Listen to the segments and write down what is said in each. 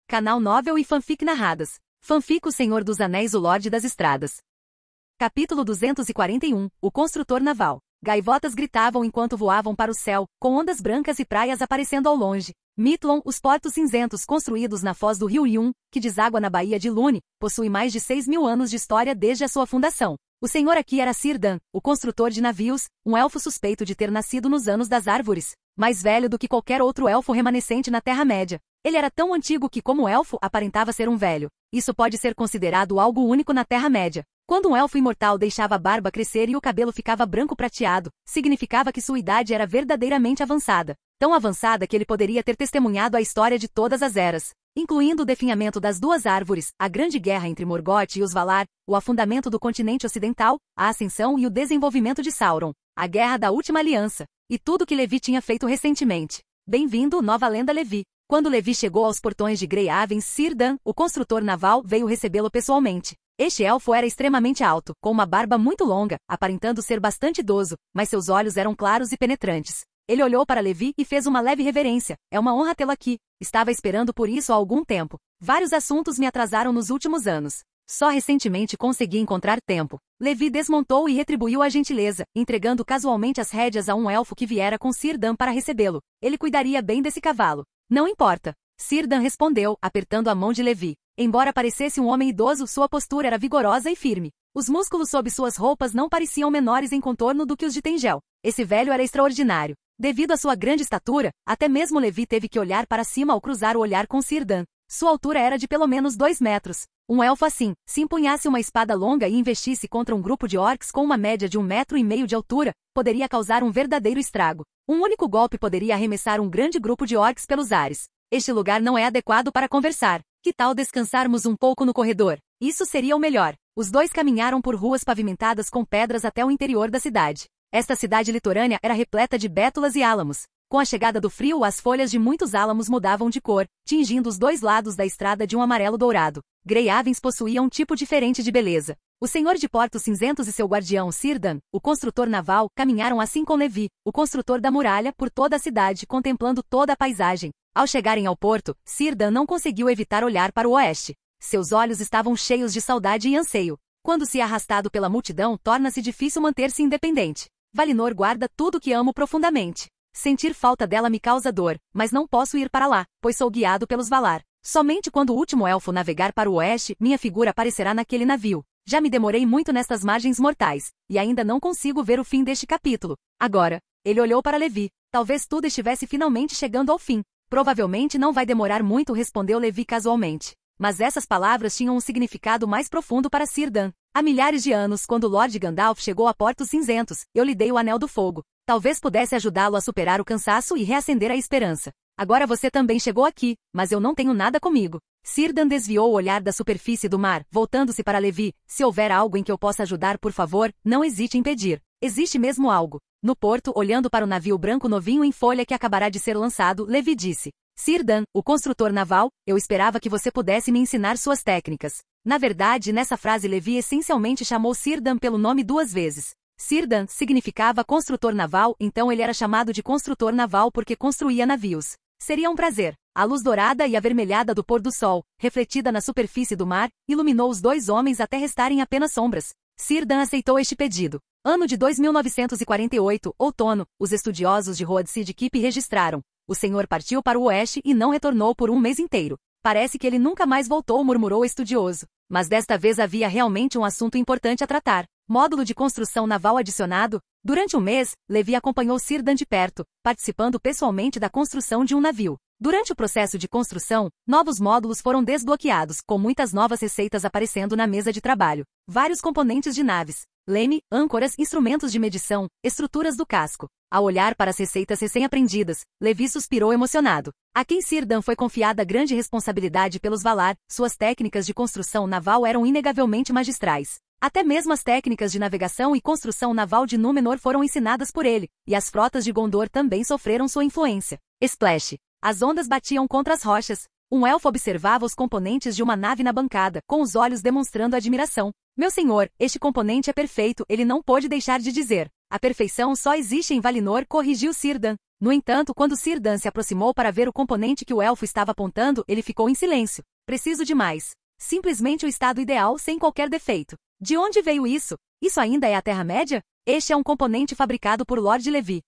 Canal Novel e Fanfic Narradas. Fanfic O Senhor dos Anéis, o Lorde das Estradas. Capítulo 241. O Construtor Naval. Gaivotas gritavam enquanto voavam para o céu, com ondas brancas e praias aparecendo ao longe. Mithlond, os portos cinzentos construídos na foz do rio Yun, que deságua na Baía de Lune, possui mais de 6.000 anos de história desde a sua fundação. O senhor aqui era Círdan, o construtor de navios, um elfo suspeito de ter nascido nos Anos das Árvores, mais velho do que qualquer outro elfo remanescente na Terra-média. Ele era tão antigo que, como elfo, aparentava ser um velho. Isso pode ser considerado algo único na Terra-média. Quando um elfo imortal deixava a barba crescer e o cabelo ficava branco prateado, significava que sua idade era verdadeiramente avançada. Tão avançada que ele poderia ter testemunhado a história de todas as eras, incluindo o definhamento das duas árvores, a grande guerra entre Morgoth e os Valar, o afundamento do continente ocidental, a ascensão e o desenvolvimento de Sauron, a guerra da Última Aliança, e tudo que Levi tinha feito recentemente. Bem-vindo, nova lenda Levi. Quando Levi chegou aos portões de Grey Haven, Círdan, o construtor naval, veio recebê-lo pessoalmente. Este elfo era extremamente alto, com uma barba muito longa, aparentando ser bastante idoso, mas seus olhos eram claros e penetrantes. Ele olhou para Levi e fez uma leve reverência. É uma honra tê-lo aqui. Estava esperando por isso há algum tempo. Vários assuntos me atrasaram nos últimos anos. Só recentemente consegui encontrar tempo. Levi desmontou e retribuiu a gentileza, entregando casualmente as rédeas a um elfo que viera com Círdan para recebê-lo. Ele cuidaria bem desse cavalo. Não importa. Círdan respondeu, apertando a mão de Levi. Embora parecesse um homem idoso, sua postura era vigorosa e firme. Os músculos sob suas roupas não pareciam menores em contorno do que os de Tengel. Esse velho era extraordinário. Devido à sua grande estatura, até mesmo Levi teve que olhar para cima ao cruzar o olhar com Círdan. Sua altura era de pelo menos 2 metros. Um elfo assim, se empunhasse uma espada longa e investisse contra um grupo de orcs com uma média de 1,5 metro de altura, poderia causar um verdadeiro estrago. Um único golpe poderia arremessar um grande grupo de orcs pelos ares. Este lugar não é adequado para conversar. Que tal descansarmos um pouco no corredor? Isso seria o melhor. Os dois caminharam por ruas pavimentadas com pedras até o interior da cidade. Esta cidade litorânea era repleta de bétulas e álamos. Com a chegada do frio, as folhas de muitos álamos mudavam de cor, tingindo os dois lados da estrada de um amarelo dourado. Grey Havens possuía um tipo diferente de beleza. O senhor de Portos Cinzentos e seu guardião Círdan, o construtor naval, caminharam assim com Levi, o construtor da muralha, por toda a cidade, contemplando toda a paisagem. Ao chegarem ao porto, Círdan não conseguiu evitar olhar para o oeste. Seus olhos estavam cheios de saudade e anseio. Quando se é arrastado pela multidão, torna-se difícil manter-se independente. Valinor guarda tudo que amo profundamente. Sentir falta dela me causa dor, mas não posso ir para lá, pois sou guiado pelos Valar. Somente quando o último elfo navegar para o oeste, minha figura aparecerá naquele navio. Já me demorei muito nestas margens mortais, e ainda não consigo ver o fim deste capítulo. Agora, ele olhou para Levi. Talvez tudo estivesse finalmente chegando ao fim. Provavelmente não vai demorar muito, respondeu Levi casualmente. Mas essas palavras tinham um significado mais profundo para Círdan. Há milhares de anos, quando Lord Gandalf chegou a Portos Cinzentos, eu lhe dei o Anel do Fogo. Talvez pudesse ajudá-lo a superar o cansaço e reacender a esperança. Agora você também chegou aqui, mas eu não tenho nada comigo. Círdan desviou o olhar da superfície do mar, voltando-se para Levi. Se houver algo em que eu possa ajudar, por favor, não hesite em pedir. Existe mesmo algo. No porto, olhando para o navio branco novinho em folha que acabará de ser lançado, Levi disse. Círdan, o construtor naval, eu esperava que você pudesse me ensinar suas técnicas. Na verdade, nessa frase Levi essencialmente chamou Círdan pelo nome 2 vezes. Círdan significava construtor naval, então ele era chamado de construtor naval porque construía navios. Seria um prazer. A luz dourada e avermelhada do pôr do sol, refletida na superfície do mar, iluminou os dois homens até restarem apenas sombras. Círdan aceitou este pedido. Ano de 2948, outono, os estudiosos de Road Seed Keep registraram. O senhor partiu para o oeste e não retornou por um mês inteiro. Parece que ele nunca mais voltou, murmurou o estudioso. Mas desta vez havia realmente um assunto importante a tratar. Módulo de construção naval adicionado. Durante um mês, Levi acompanhou Círdan de perto, participando pessoalmente da construção de um navio. Durante o processo de construção, novos módulos foram desbloqueados, com muitas novas receitas aparecendo na mesa de trabalho. Vários componentes de naves, leme, âncoras, instrumentos de medição, estruturas do casco. Ao olhar para as receitas recém-aprendidas, Levi suspirou emocionado. A quem Círdan foi confiada grande responsabilidade pelos Valar, suas técnicas de construção naval eram inegavelmente magistrais. Até mesmo as técnicas de navegação e construção naval de Númenor foram ensinadas por ele, e as frotas de Gondor também sofreram sua influência. Splash! As ondas batiam contra as rochas. Um elfo observava os componentes de uma nave na bancada, com os olhos demonstrando admiração. Meu senhor, este componente é perfeito, ele não pôde deixar de dizer. A perfeição só existe em Valinor, corrigiu Círdan. No entanto, quando Círdan se aproximou para ver o componente que o elfo estava apontando, ele ficou em silêncio. Preciso de mais. Simplesmente o estado ideal sem qualquer defeito. De onde veio isso? Isso ainda é a Terra-média? Este é um componente fabricado por Lord Levi.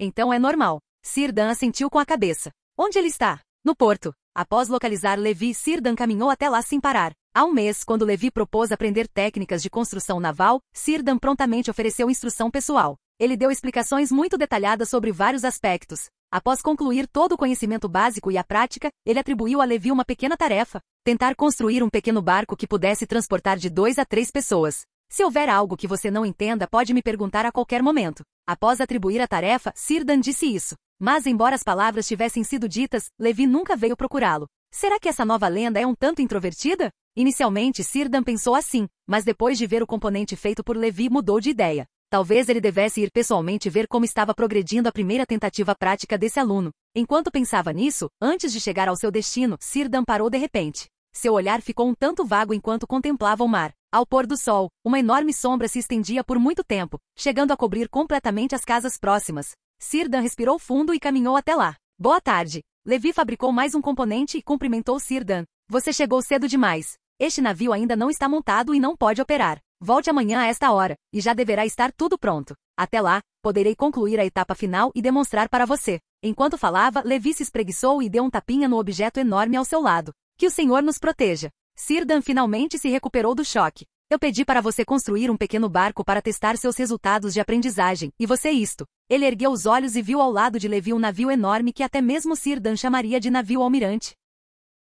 Então é normal. Círdan assentiu com a cabeça. Onde ele está? No porto. Após localizar Levi, Círdan caminhou até lá sem parar. Há um mês, quando Levi propôs aprender técnicas de construção naval, Círdan prontamente ofereceu instrução pessoal. Ele deu explicações muito detalhadas sobre vários aspectos. Após concluir todo o conhecimento básico e a prática, ele atribuiu a Levi uma pequena tarefa: tentar construir um pequeno barco que pudesse transportar de 2 a 3 pessoas. Se houver algo que você não entenda, pode me perguntar a qualquer momento. Após atribuir a tarefa, Círdan disse isso. Mas embora as palavras tivessem sido ditas, Levi nunca veio procurá-lo. Será que essa nova lenda é um tanto introvertida? Inicialmente, Círdan pensou assim, mas depois de ver o componente feito por Levi, mudou de ideia. Talvez ele devesse ir pessoalmente ver como estava progredindo a primeira tentativa prática desse aluno. Enquanto pensava nisso, antes de chegar ao seu destino, Círdan parou de repente. Seu olhar ficou um tanto vago enquanto contemplava o mar. Ao pôr do sol, uma enorme sombra se estendia por muito tempo, chegando a cobrir completamente as casas próximas. Círdan respirou fundo e caminhou até lá. Boa tarde. Levi fabricou mais um componente e cumprimentou Círdan. Você chegou cedo demais. Este navio ainda não está montado e não pode operar. Volte amanhã a esta hora, e já deverá estar tudo pronto. Até lá, poderei concluir a etapa final e demonstrar para você. Enquanto falava, Levi se espreguiçou e deu um tapinha no objeto enorme ao seu lado. Que o Senhor nos proteja. Círdan finalmente se recuperou do choque. Eu pedi para você construir um pequeno barco para testar seus resultados de aprendizagem, e você isto. Ele ergueu os olhos e viu ao lado de Levi um navio enorme que até mesmo Círdan chamaria de navio almirante.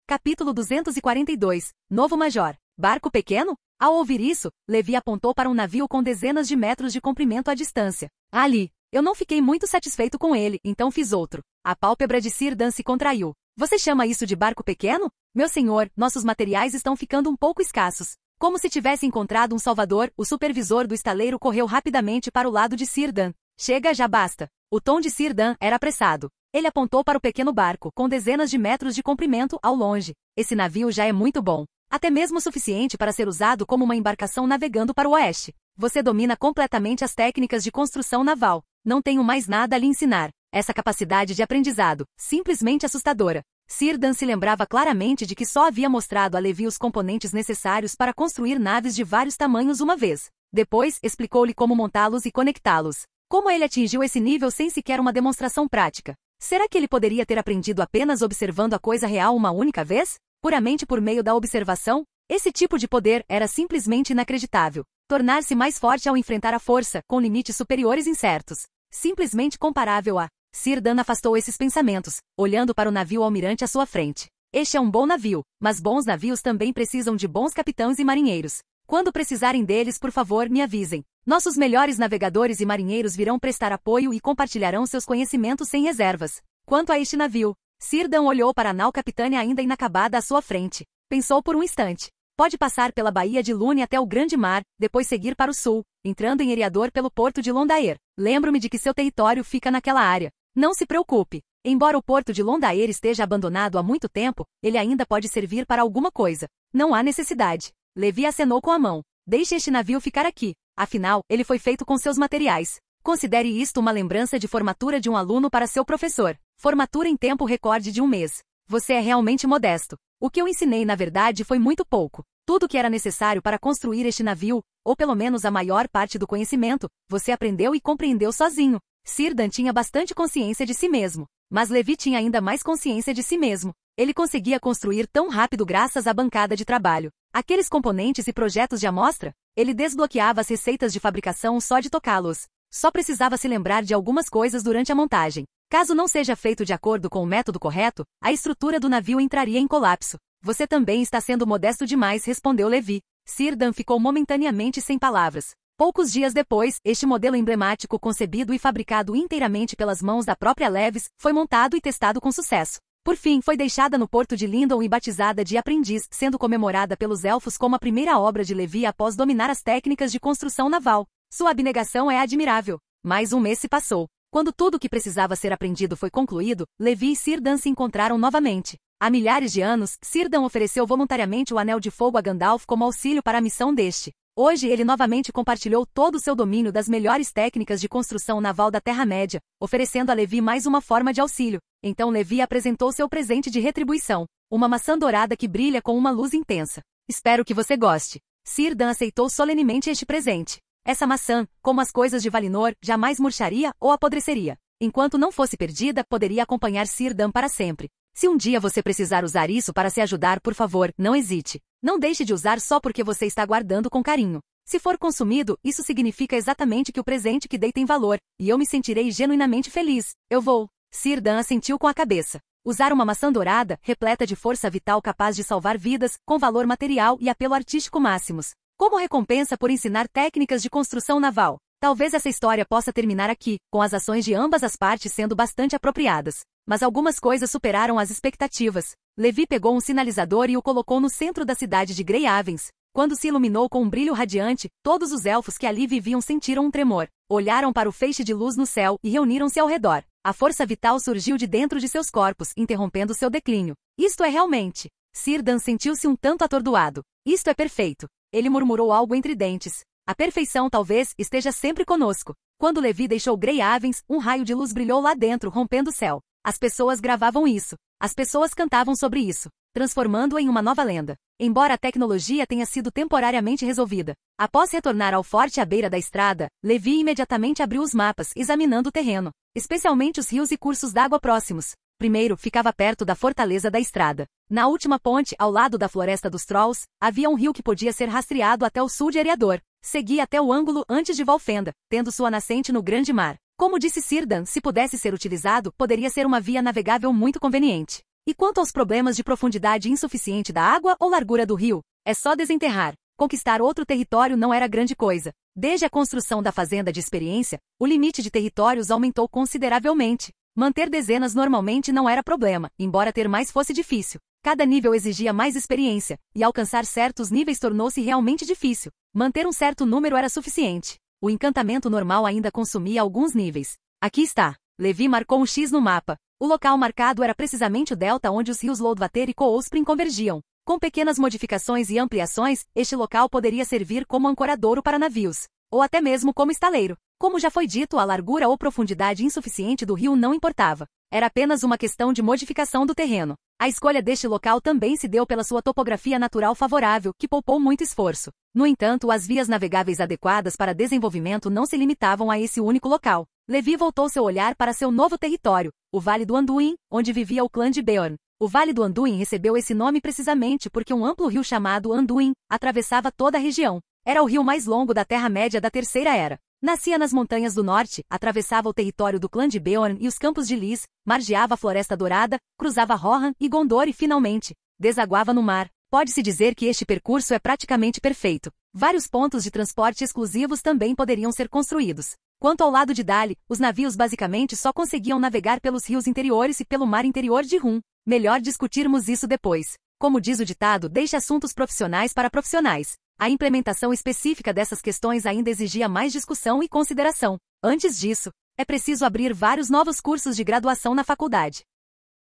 Capítulo 242. Novo Major. Barco pequeno? Ao ouvir isso, Levi apontou para um navio com dezenas de metros de comprimento à distância. Ali. Eu não fiquei muito satisfeito com ele, então fiz outro. A pálpebra de Círdan se contraiu. Você chama isso de barco pequeno? Meu senhor, nossos materiais estão ficando um pouco escassos. Como se tivesse encontrado um salvador, o supervisor do estaleiro correu rapidamente para o lado de Círdan. Chega, já basta. O tom de Círdan era apressado. Ele apontou para o pequeno barco, com dezenas de metros de comprimento, ao longe. Esse navio já é muito bom. Até mesmo o suficiente para ser usado como uma embarcação navegando para o oeste. Você domina completamente as técnicas de construção naval. Não tenho mais nada a lhe ensinar. Essa capacidade de aprendizado, simplesmente assustadora. Círdan se lembrava claramente de que só havia mostrado a Levi os componentes necessários para construir naves de vários tamanhos uma vez. Depois, explicou-lhe como montá-los e conectá-los. Como ele atingiu esse nível sem sequer uma demonstração prática? Será que ele poderia ter aprendido apenas observando a coisa real uma única vez? Puramente por meio da observação? Esse tipo de poder era simplesmente inacreditável. Tornar-se mais forte ao enfrentar a força, com limites superiores incertos. Simplesmente comparável a... Círdan afastou esses pensamentos, olhando para o navio almirante à sua frente. Este é um bom navio, mas bons navios também precisam de bons capitães e marinheiros. Quando precisarem deles, por favor, me avisem. Nossos melhores navegadores e marinheiros virão prestar apoio e compartilharão seus conhecimentos sem reservas. Quanto a este navio, Círdan olhou para a nau capitânia ainda inacabada à sua frente. Pensou por um instante. Pode passar pela Baía de Lune até o Grande Mar, depois seguir para o sul, entrando em Eriador pelo porto de Londaer. Lembro-me de que seu território fica naquela área. Não se preocupe. Embora o porto de Londaer esteja abandonado há muito tempo, ele ainda pode servir para alguma coisa. Não há necessidade. Levi acenou com a mão. Deixe este navio ficar aqui. Afinal, ele foi feito com seus materiais. Considere isto uma lembrança de formatura de um aluno para seu professor. Formatura em tempo recorde de um mês. Você é realmente modesto. O que eu ensinei na verdade foi muito pouco. Tudo o que era necessário para construir este navio, ou pelo menos a maior parte do conhecimento, você aprendeu e compreendeu sozinho. Círdan tinha bastante consciência de si mesmo. Mas Levi tinha ainda mais consciência de si mesmo. Ele conseguia construir tão rápido graças à bancada de trabalho. Aqueles componentes e projetos de amostra, ele desbloqueava as receitas de fabricação só de tocá-los. Só precisava se lembrar de algumas coisas durante a montagem. Caso não seja feito de acordo com o método correto, a estrutura do navio entraria em colapso. Você também está sendo modesto demais, respondeu Levi. Círdan ficou momentaneamente sem palavras. Poucos dias depois, este modelo emblemático concebido e fabricado inteiramente pelas mãos da própria Levis, foi montado e testado com sucesso. Por fim, foi deixada no porto de Lindon e batizada de Aprendiz, sendo comemorada pelos elfos como a primeira obra de Levi após dominar as técnicas de construção naval. Sua abnegação é admirável. Mais um mês se passou. Quando tudo o que precisava ser aprendido foi concluído, Levi e Círdan se encontraram novamente. Há milhares de anos, Círdan ofereceu voluntariamente o Anel de Fogo a Gandalf como auxílio para a missão deste. Hoje ele novamente compartilhou todo o seu domínio das melhores técnicas de construção naval da Terra-média, oferecendo a Levi mais uma forma de auxílio. Então Levi apresentou seu presente de retribuição, uma maçã dourada que brilha com uma luz intensa. Espero que você goste. Círdan aceitou solenemente este presente. Essa maçã, como as coisas de Valinor, jamais murcharia ou apodreceria. Enquanto não fosse perdida, poderia acompanhar Círdan para sempre. Se um dia você precisar usar isso para se ajudar, por favor, não hesite. Não deixe de usar só porque você está guardando com carinho. Se for consumido, isso significa exatamente que o presente que dei tem valor, e eu me sentirei genuinamente feliz. Eu vou. Círdan assentiu com a cabeça. Usar uma maçã dourada, repleta de força vital capaz de salvar vidas, com valor material e apelo artístico máximos. Como recompensa por ensinar técnicas de construção naval. Talvez essa história possa terminar aqui, com as ações de ambas as partes sendo bastante apropriadas. Mas algumas coisas superaram as expectativas. Levi pegou um sinalizador e o colocou no centro da cidade de Grey Havens. Quando se iluminou com um brilho radiante, todos os elfos que ali viviam sentiram um tremor. Olharam para o feixe de luz no céu e reuniram-se ao redor. A força vital surgiu de dentro de seus corpos, interrompendo seu declínio. Isto é realmente... Círdan sentiu-se um tanto atordoado. Isto é perfeito. Ele murmurou algo entre dentes. A perfeição talvez esteja sempre conosco. Quando Levi deixou Grey Havens, um raio de luz brilhou lá dentro, rompendo o céu. As pessoas gravavam isso. As pessoas cantavam sobre isso, transformando-o em uma nova lenda. Embora a tecnologia tenha sido temporariamente resolvida, após retornar ao forte à beira da estrada, Levi imediatamente abriu os mapas, examinando o terreno, especialmente os rios e cursos d'água próximos. Primeiro, ficava perto da fortaleza da estrada. Na última ponte, ao lado da floresta dos Trolls, havia um rio que podia ser rastreado até o sul de Eriador. Seguia até o ângulo antes de Valfenda, tendo sua nascente no Grande Mar. Como disse Círdan, se pudesse ser utilizado, poderia ser uma via navegável muito conveniente. E quanto aos problemas de profundidade insuficiente da água ou largura do rio, é só desenterrar. Conquistar outro território não era grande coisa. Desde a construção da fazenda de experiência, o limite de territórios aumentou consideravelmente. Manter dezenas normalmente não era problema, embora ter mais fosse difícil. Cada nível exigia mais experiência, e alcançar certos níveis tornou-se realmente difícil. Manter um certo número era suficiente. O encantamento normal ainda consumia alguns níveis. Aqui está. Levi marcou um X no mapa. O local marcado era precisamente o delta onde os rios Lodvater e Coosprin convergiam. Com pequenas modificações e ampliações, este local poderia servir como ancoradouro para navios, ou até mesmo como estaleiro. Como já foi dito, a largura ou profundidade insuficiente do rio não importava. Era apenas uma questão de modificação do terreno. A escolha deste local também se deu pela sua topografia natural favorável, que poupou muito esforço. No entanto, as vias navegáveis adequadas para desenvolvimento não se limitavam a esse único local. Levi voltou seu olhar para seu novo território, o Vale do Anduin, onde vivia o clã de Beorn. O Vale do Anduin recebeu esse nome precisamente porque um amplo rio chamado Anduin atravessava toda a região. Era o rio mais longo da Terra-média da Terceira Era. Nascia nas montanhas do norte, atravessava o território do clã de Beorn e os campos de Lys, margeava a Floresta Dourada, cruzava Rohan e Gondor e finalmente, desaguava no mar. Pode-se dizer que este percurso é praticamente perfeito. Vários pontos de transporte exclusivos também poderiam ser construídos. Quanto ao lado de Dali, os navios basicamente só conseguiam navegar pelos rios interiores e pelo mar interior de Rum. Melhor discutirmos isso depois. Como diz o ditado, deixe assuntos profissionais para profissionais. A implementação específica dessas questões ainda exigia mais discussão e consideração. Antes disso, é preciso abrir vários novos cursos de graduação na faculdade.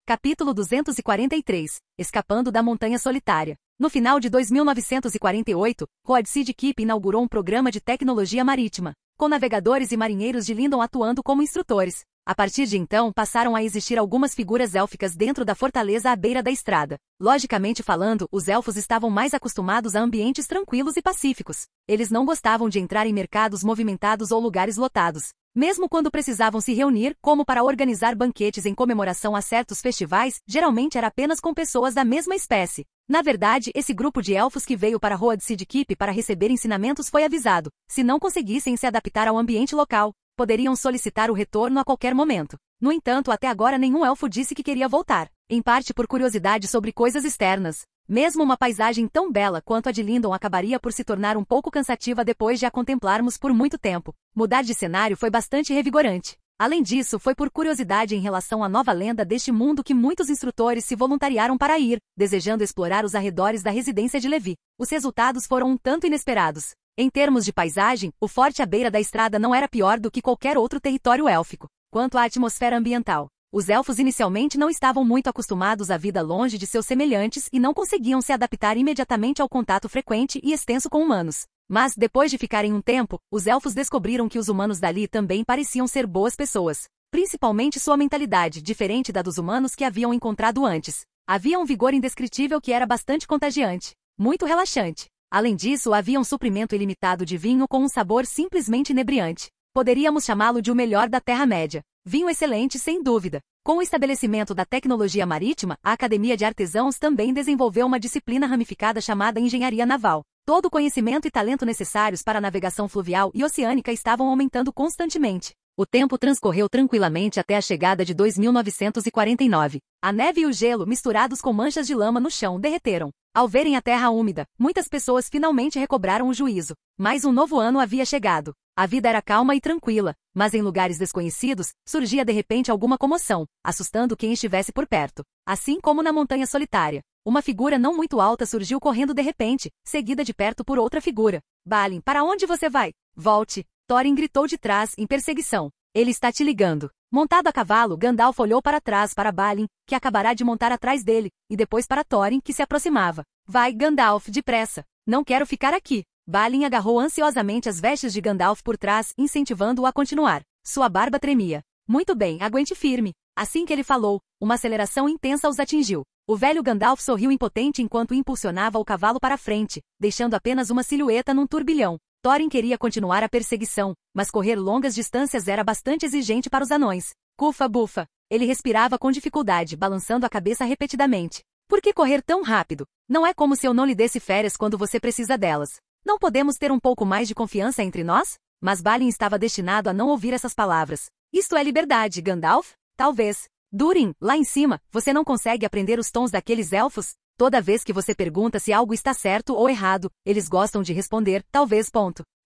Capítulo 243. Escapando da Montanha Solitária. No final de 2948, Road Seed Keep inaugurou um programa de tecnologia marítima, com navegadores e marinheiros de Lindon atuando como instrutores. A partir de então, passaram a existir algumas figuras élficas dentro da fortaleza à beira da estrada. Logicamente falando, os elfos estavam mais acostumados a ambientes tranquilos e pacíficos. Eles não gostavam de entrar em mercados movimentados ou lugares lotados. Mesmo quando precisavam se reunir, como para organizar banquetes em comemoração a certos festivais, geralmente era apenas com pessoas da mesma espécie. Na verdade, esse grupo de elfos que veio para Road Seed Keep para receber ensinamentos foi avisado. Se não conseguissem se adaptar ao ambiente local, poderiam solicitar o retorno a qualquer momento. No entanto, até agora nenhum elfo disse que queria voltar, em parte por curiosidade sobre coisas externas. Mesmo uma paisagem tão bela quanto a de Lindon acabaria por se tornar um pouco cansativa depois de a contemplarmos por muito tempo. Mudar de cenário foi bastante revigorante. Além disso, foi por curiosidade em relação à nova lenda deste mundo que muitos instrutores se voluntariaram para ir, desejando explorar os arredores da residência de Levi. Os resultados foram um tanto inesperados. Em termos de paisagem, o forte à beira da estrada não era pior do que qualquer outro território élfico. Quanto à atmosfera ambiental, os elfos inicialmente não estavam muito acostumados à vida longe de seus semelhantes e não conseguiam se adaptar imediatamente ao contato frequente e extenso com humanos. Mas, depois de ficarem um tempo, os elfos descobriram que os humanos dali também pareciam ser boas pessoas. Principalmente sua mentalidade, diferente da dos humanos que haviam encontrado antes. Havia um vigor indescritível que era bastante contagiante. Muito relaxante. Além disso, havia um suprimento ilimitado de vinho com um sabor simplesmente inebriante. Poderíamos chamá-lo de o melhor da Terra-média. Vinho excelente, sem dúvida. Com o estabelecimento da tecnologia marítima, a Academia de Artesãos também desenvolveu uma disciplina ramificada chamada Engenharia Naval. Todo o conhecimento e talento necessários para a navegação fluvial e oceânica estavam aumentando constantemente. O tempo transcorreu tranquilamente até a chegada de 2949. A neve e o gelo, misturados com manchas de lama no chão, derreteram. Ao verem a terra úmida, muitas pessoas finalmente recobraram o juízo. Mais um novo ano havia chegado. A vida era calma e tranquila, mas em lugares desconhecidos, surgia de repente alguma comoção, assustando quem estivesse por perto. Assim como na Montanha Solitária. Uma figura não muito alta surgiu correndo de repente, seguida de perto por outra figura. Balin, para onde você vai? Volte! Thorin gritou de trás, em perseguição. Ele está te ligando. Montado a cavalo, Gandalf olhou para trás para Balin, que acabará de montar atrás dele, e depois para Thorin, que se aproximava. Vai, Gandalf, depressa. Não quero ficar aqui. Balin agarrou ansiosamente as vestes de Gandalf por trás, incentivando-o a continuar. Sua barba tremia. Muito bem, aguente firme. Assim que ele falou, uma aceleração intensa os atingiu. O velho Gandalf sorriu impotente enquanto impulsionava o cavalo para frente, deixando apenas uma silhueta num turbilhão. Thorin queria continuar a perseguição, mas correr longas distâncias era bastante exigente para os anões. Cufa-bufa. Ele respirava com dificuldade, balançando a cabeça repetidamente. Por que correr tão rápido? Não é como se eu não lhe desse férias quando você precisa delas. Não podemos ter um pouco mais de confiança entre nós? Mas Balin estava destinado a não ouvir essas palavras. Isto é liberdade, Gandalf? Talvez. Durin, lá em cima, você não consegue aprender os tons daqueles elfos? Toda vez que você pergunta se algo está certo ou errado, eles gostam de responder, talvez.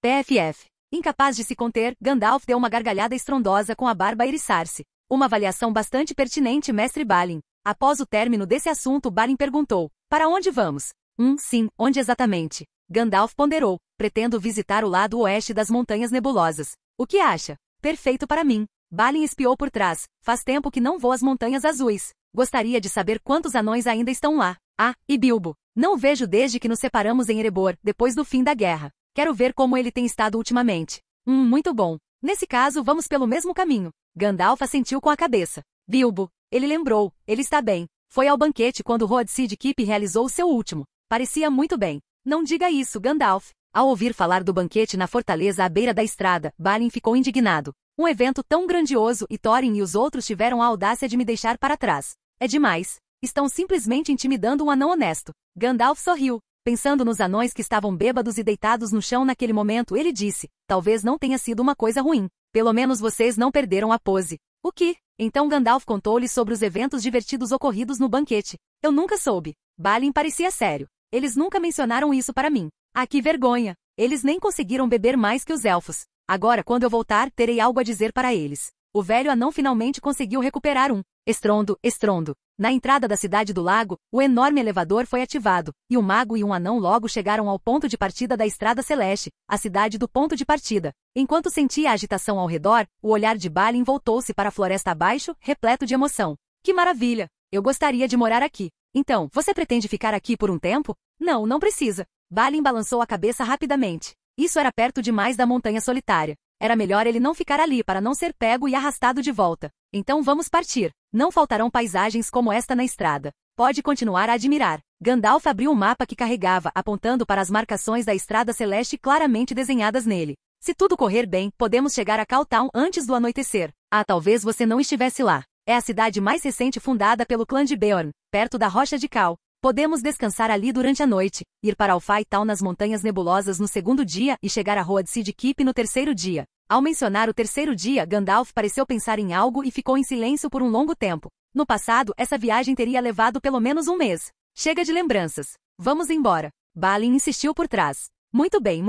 PFF. Incapaz de se conter, Gandalf deu uma gargalhada estrondosa com a barba a eriçar-se. Uma avaliação bastante pertinente, mestre Balin. Após o término desse assunto, Balin perguntou, para onde vamos? Sim, onde exatamente? Gandalf ponderou, pretendo visitar o lado oeste das Montanhas Nebulosas. O que acha? Perfeito para mim. Balin espiou por trás. Faz tempo que não vou às Montanhas Azuis. Gostaria de saber quantos anões ainda estão lá. Ah, e Bilbo? Não o vejo desde que nos separamos em Erebor, depois do fim da guerra. Quero ver como ele tem estado ultimamente. Muito bom. Nesse caso, vamos pelo mesmo caminho. Gandalf assentiu com a cabeça. Bilbo. Ele lembrou. Ele está bem. Foi ao banquete quando Road-Seed Keep realizou o seu último. Parecia muito bem. Não diga isso, Gandalf. Ao ouvir falar do banquete na fortaleza à beira da estrada, Balin ficou indignado. Um evento tão grandioso e Thorin e os outros tiveram a audácia de me deixar para trás. É demais. Estão simplesmente intimidando um anão honesto. Gandalf sorriu. Pensando nos anões que estavam bêbados e deitados no chão naquele momento, ele disse, talvez não tenha sido uma coisa ruim. Pelo menos vocês não perderam a pose. O que? Então Gandalf contou-lhe sobre os eventos divertidos ocorridos no banquete. Eu nunca soube. Balin parecia sério. Eles nunca mencionaram isso para mim. Ah, que vergonha. Eles nem conseguiram beber mais que os elfos. Agora, quando eu voltar, terei algo a dizer para eles. O velho anão finalmente conseguiu recuperar um estrondo. Na entrada da cidade do lago, o enorme elevador foi ativado, e o mago e um anão logo chegaram ao ponto de partida da Estrada Celeste, a cidade do ponto de partida. Enquanto sentia a agitação ao redor, o olhar de Balin voltou-se para a floresta abaixo, repleto de emoção. Que maravilha! Eu gostaria de morar aqui. Então, você pretende ficar aqui por um tempo? Não, não precisa. Balin balançou a cabeça rapidamente. Isso era perto demais da Montanha Solitária. Era melhor ele não ficar ali para não ser pego e arrastado de volta. Então vamos partir. Não faltarão paisagens como esta na estrada. Pode continuar a admirar. Gandalf abriu o mapa que carregava, apontando para as marcações da Estrada Celeste claramente desenhadas nele. Se tudo correr bem, podemos chegar a Cawtown antes do anoitecer. Ah, talvez você não estivesse lá. É a cidade mais recente fundada pelo clã de Beorn, perto da Rocha de Cal. Podemos descansar ali durante a noite, ir para Alfai Town nas Montanhas Nebulosas no segundo dia e chegar a Road-Seed Keep no terceiro dia. Ao mencionar o terceiro dia, Gandalf pareceu pensar em algo e ficou em silêncio por um longo tempo. No passado, essa viagem teria levado pelo menos um mês. Chega de lembranças. Vamos embora. Balin insistiu por trás. Muito bem,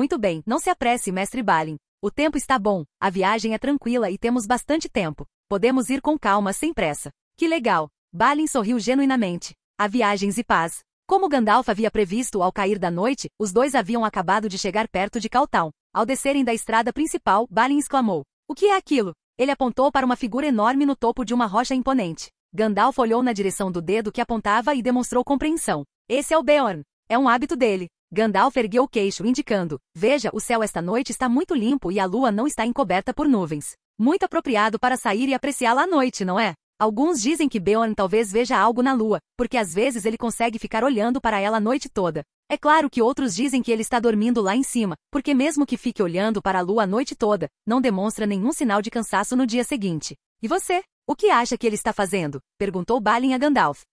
não se apresse, mestre Balin. O tempo está bom, a viagem é tranquila e temos bastante tempo. Podemos ir com calma, sem pressa. Que legal. Balin sorriu genuinamente. Há viagens e paz. Como Gandalf havia previsto ao cair da noite, os dois haviam acabado de chegar perto de Cawtown. Ao descerem da estrada principal, Balin exclamou. O que é aquilo? Ele apontou para uma figura enorme no topo de uma rocha imponente. Gandalf olhou na direção do dedo que apontava e demonstrou compreensão. Esse é o Beorn. É um hábito dele. Gandalf ergueu o queixo, indicando: veja, o céu esta noite está muito limpo e a lua não está encoberta por nuvens. Muito apropriado para sair e apreciá-la à noite, não é? Alguns dizem que Beorn talvez veja algo na lua, porque às vezes ele consegue ficar olhando para ela a noite toda. É claro que outros dizem que ele está dormindo lá em cima, porque mesmo que fique olhando para a lua a noite toda, não demonstra nenhum sinal de cansaço no dia seguinte. E você? O que acha que ele está fazendo? Perguntou Balin a Gandalf.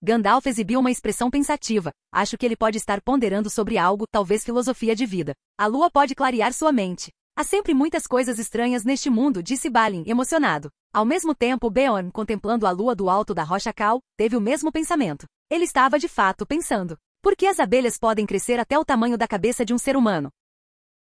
Gandalf exibiu uma expressão pensativa. Acho que ele pode estar ponderando sobre algo, talvez filosofia de vida. A lua pode clarear sua mente. Há sempre muitas coisas estranhas neste mundo, disse Balin, emocionado. Ao mesmo tempo, Beorn, contemplando a lua do alto da rocha Cal, teve o mesmo pensamento. Ele estava de fato pensando: por que as abelhas podem crescer até o tamanho da cabeça de um ser humano?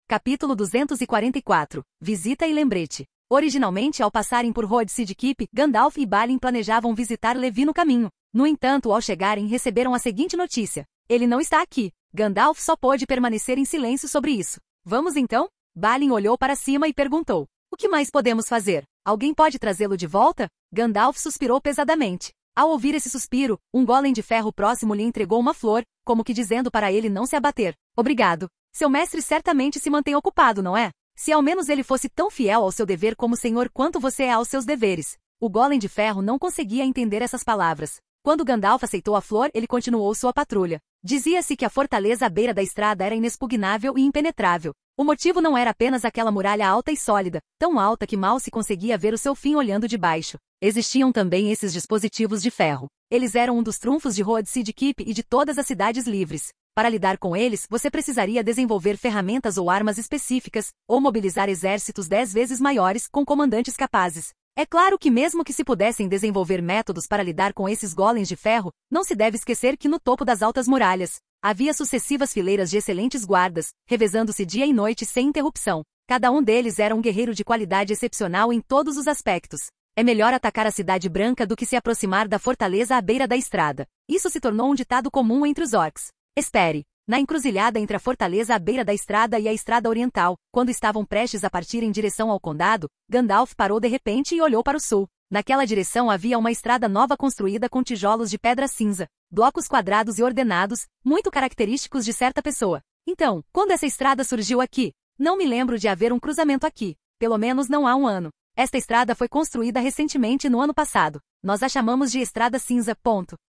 Capítulo 244. Visita e lembrete. Originalmente, ao passarem por Road Sidkeep, Gandalf e Balin planejavam visitar Levi no caminho. No entanto, ao chegarem, receberam a seguinte notícia: ele não está aqui. Gandalf só pôde permanecer em silêncio sobre isso. Vamos então? Balin olhou para cima e perguntou: o que mais podemos fazer? Alguém pode trazê-lo de volta? Gandalf suspirou pesadamente. Ao ouvir esse suspiro, um golem de ferro próximo lhe entregou uma flor, como que dizendo para ele não se abater. Obrigado. Seu mestre certamente se mantém ocupado, não é? Se ao menos ele fosse tão fiel ao seu dever como senhor quanto você é aos seus deveres. O golem de ferro não conseguia entender essas palavras. Quando Gandalf aceitou a flor, ele continuou sua patrulha. Dizia-se que a fortaleza à beira da estrada era inexpugnável e impenetrável. O motivo não era apenas aquela muralha alta e sólida, tão alta que mal se conseguia ver o seu fim olhando de baixo. Existiam também esses dispositivos de ferro. Eles eram um dos trunfos de Road Sidkeep e de todas as cidades livres. Para lidar com eles, você precisaria desenvolver ferramentas ou armas específicas, ou mobilizar exércitos 10 vezes maiores com comandantes capazes. É claro que mesmo que se pudessem desenvolver métodos para lidar com esses golems de ferro, não se deve esquecer que no topo das altas muralhas, havia sucessivas fileiras de excelentes guardas, revezando-se dia e noite sem interrupção. Cada um deles era um guerreiro de qualidade excepcional em todos os aspectos. É melhor atacar a Cidade Branca do que se aproximar da fortaleza à beira da estrada. Isso se tornou um ditado comum entre os orcs. Espere. Na encruzilhada entre a fortaleza à beira da estrada e a estrada oriental, quando estavam prestes a partir em direção ao condado, Gandalf parou de repente e olhou para o sul. Naquela direção havia uma estrada nova construída com tijolos de pedra cinza, blocos quadrados e ordenados, muito característicos de certa pessoa. Então, quando essa estrada surgiu aqui? Não me lembro de haver um cruzamento aqui. Pelo menos não há um ano. Esta estrada foi construída recentemente no ano passado. Nós a chamamos de Estrada Cinza.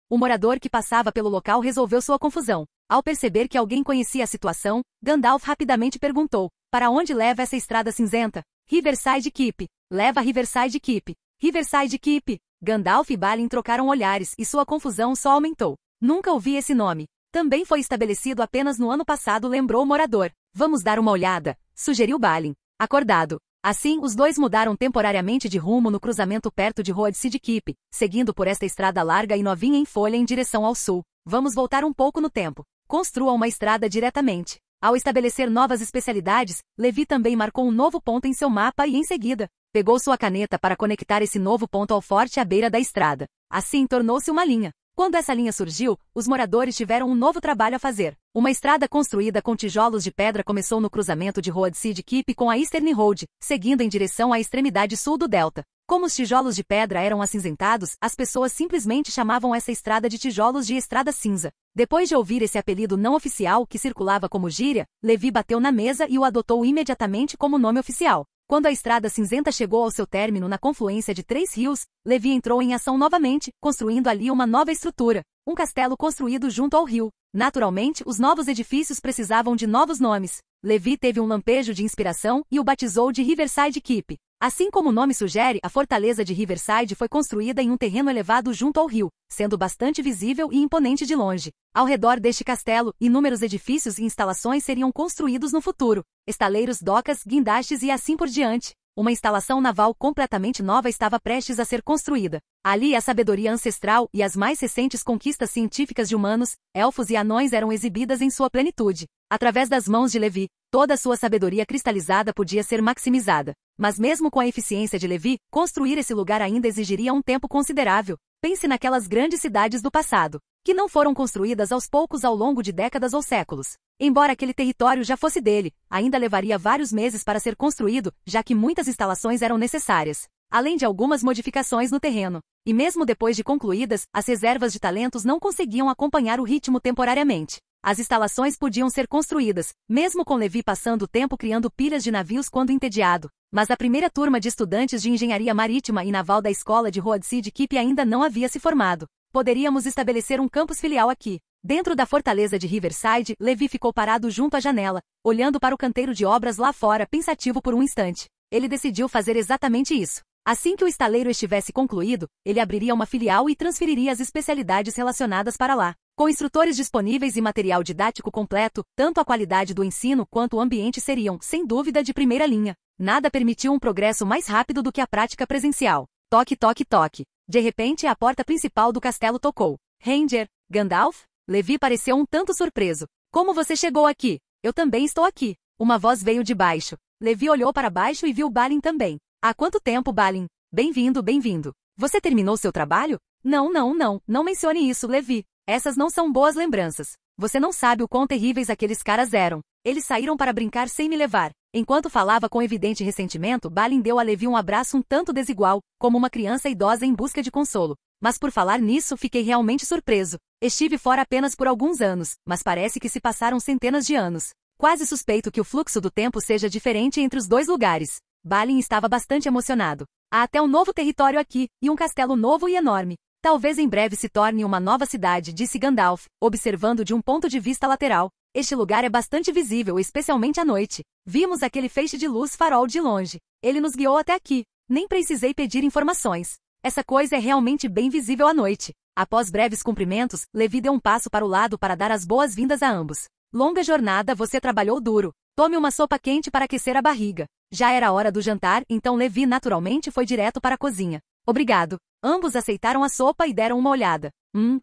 O morador que passava pelo local resolveu sua confusão. Ao perceber que alguém conhecia a situação, Gandalf rapidamente perguntou: para onde leva essa estrada cinzenta? Riverside Keep. Leva a Riverside Keep. Riverside Keep. Gandalf e Balin trocaram olhares e sua confusão só aumentou. Nunca ouvi esse nome. Também foi estabelecido apenas no ano passado, lembrou o morador. Vamos dar uma olhada, sugeriu Balin. Acordado. Assim, os dois mudaram temporariamente de rumo no cruzamento perto de Road Sidkeep, seguindo por esta estrada larga e novinha em folha em direção ao sul. Vamos voltar um pouco no tempo. Construa uma estrada diretamente. Ao estabelecer novas especialidades, Levi também marcou um novo ponto em seu mapa e, em seguida, pegou sua caneta para conectar esse novo ponto ao forte à beira da estrada. Assim, tornou-se uma linha. Quando essa linha surgiu, os moradores tiveram um novo trabalho a fazer. Uma estrada construída com tijolos de pedra começou no cruzamento de Road Sidkeep com a Eastern Road, seguindo em direção à extremidade sul do delta. Como os tijolos de pedra eram acinzentados, as pessoas simplesmente chamavam essa estrada de tijolos de Estrada Cinza. Depois de ouvir esse apelido não oficial que circulava como gíria, Levi bateu na mesa e o adotou imediatamente como nome oficial. Quando a Estrada Cinzenta chegou ao seu término na confluência de 3 rios, Levi entrou em ação novamente, construindo ali uma nova estrutura, um castelo construído junto ao rio. Naturalmente, os novos edifícios precisavam de novos nomes. Levi teve um lampejo de inspiração e o batizou de Riverside Keep. Assim como o nome sugere, a fortaleza de Riverside foi construída em um terreno elevado junto ao rio, sendo bastante visível e imponente de longe. Ao redor deste castelo, inúmeros edifícios e instalações seriam construídos no futuro. Estaleiros, docas, guindastes e assim por diante. Uma instalação naval completamente nova estava prestes a ser construída. Ali a sabedoria ancestral e as mais recentes conquistas científicas de humanos, elfos e anões eram exibidas em sua plenitude. Através das mãos de Levi, toda a sua sabedoria cristalizada podia ser maximizada. Mas mesmo com a eficiência de Levi, construir esse lugar ainda exigiria um tempo considerável. Pense naquelas grandes cidades do passado, que não foram construídas aos poucos ao longo de décadas ou séculos. Embora aquele território já fosse dele, ainda levaria vários meses para ser construído, já que muitas instalações eram necessárias, além de algumas modificações no terreno. E mesmo depois de concluídas, as reservas de talentos não conseguiam acompanhar o ritmo temporariamente. As instalações podiam ser construídas, mesmo com Levi passando o tempo criando pilhas de navios quando entediado. Mas a primeira turma de estudantes de engenharia marítima e naval da escola de Road Sea Keep ainda não havia se formado. Poderíamos estabelecer um campus filial aqui. Dentro da fortaleza de Riverside, Levi ficou parado junto à janela, olhando para o canteiro de obras lá fora, pensativo por um instante. Ele decidiu fazer exatamente isso. Assim que o estaleiro estivesse concluído, ele abriria uma filial e transferiria as especialidades relacionadas para lá. Com instrutores disponíveis e material didático completo, tanto a qualidade do ensino quanto o ambiente seriam, sem dúvida, de primeira linha. Nada permitiu um progresso mais rápido do que a prática presencial. Toque, toque, toque. De repente, a porta principal do castelo tocou. Ranger, Gandalf? Levi pareceu um tanto surpreso. Como você chegou aqui? Eu também estou aqui. Uma voz veio de baixo. Levi olhou para baixo e viu Balin também. Há quanto tempo, Balin? Bem-vindo, bem-vindo. Você terminou seu trabalho? Não mencione isso, Levi. Essas não são boas lembranças. Você não sabe o quão terríveis aqueles caras eram. Eles saíram para brincar sem me levar. Enquanto falava com evidente ressentimento, Balin deu a Levi um abraço um tanto desigual, como uma criança idosa em busca de consolo. Mas por falar nisso, fiquei realmente surpreso. Estive fora apenas por alguns anos, mas parece que se passaram centenas de anos. Quase suspeito que o fluxo do tempo seja diferente entre os dois lugares. Balin estava bastante emocionado. Há até um novo território aqui, e um castelo novo e enorme. Talvez em breve se torne uma nova cidade, disse Gandalf, observando de um ponto de vista lateral. Este lugar é bastante visível, especialmente à noite. Vimos aquele feixe de luz farol de longe. Ele nos guiou até aqui. Nem precisei pedir informações. Essa coisa é realmente bem visível à noite. Após breves cumprimentos, Levi deu um passo para o lado para dar as boas-vindas a ambos. Longa jornada, você trabalhou duro. Tome uma sopa quente para aquecer a barriga. Já era a hora do jantar, então Levi naturalmente foi direto para a cozinha. Obrigado. Ambos aceitaram a sopa e deram uma olhada.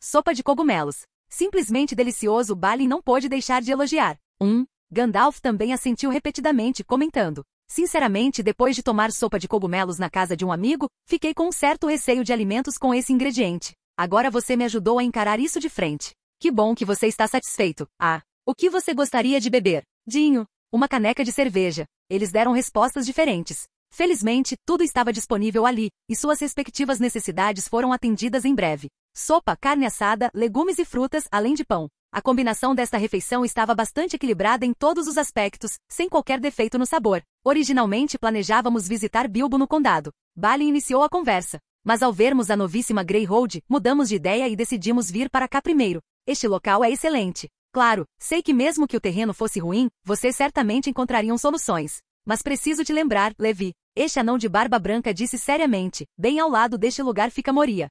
Sopa de cogumelos. Simplesmente delicioso, Balin não pôde deixar de elogiar. Gandalf também assentiu repetidamente, comentando. Sinceramente, depois de tomar sopa de cogumelos na casa de um amigo, fiquei com um certo receio de alimentos com esse ingrediente. Agora você me ajudou a encarar isso de frente. Que bom que você está satisfeito. O que você gostaria de beber? Dinho. Uma caneca de cerveja. Eles deram respostas diferentes. Felizmente, tudo estava disponível ali, e suas respectivas necessidades foram atendidas em breve. Sopa, carne assada, legumes e frutas, além de pão. A combinação desta refeição estava bastante equilibrada em todos os aspectos, sem qualquer defeito no sabor. Originalmente planejávamos visitar Bilbo no condado. Balin iniciou a conversa. Mas ao vermos a novíssima Greyhound, mudamos de ideia e decidimos vir para cá primeiro. Este local é excelente. Claro, sei que mesmo que o terreno fosse ruim, vocês certamente encontrariam soluções. Mas preciso te lembrar, Levi. Este anão de barba branca disse seriamente, bem ao lado deste lugar fica Moria.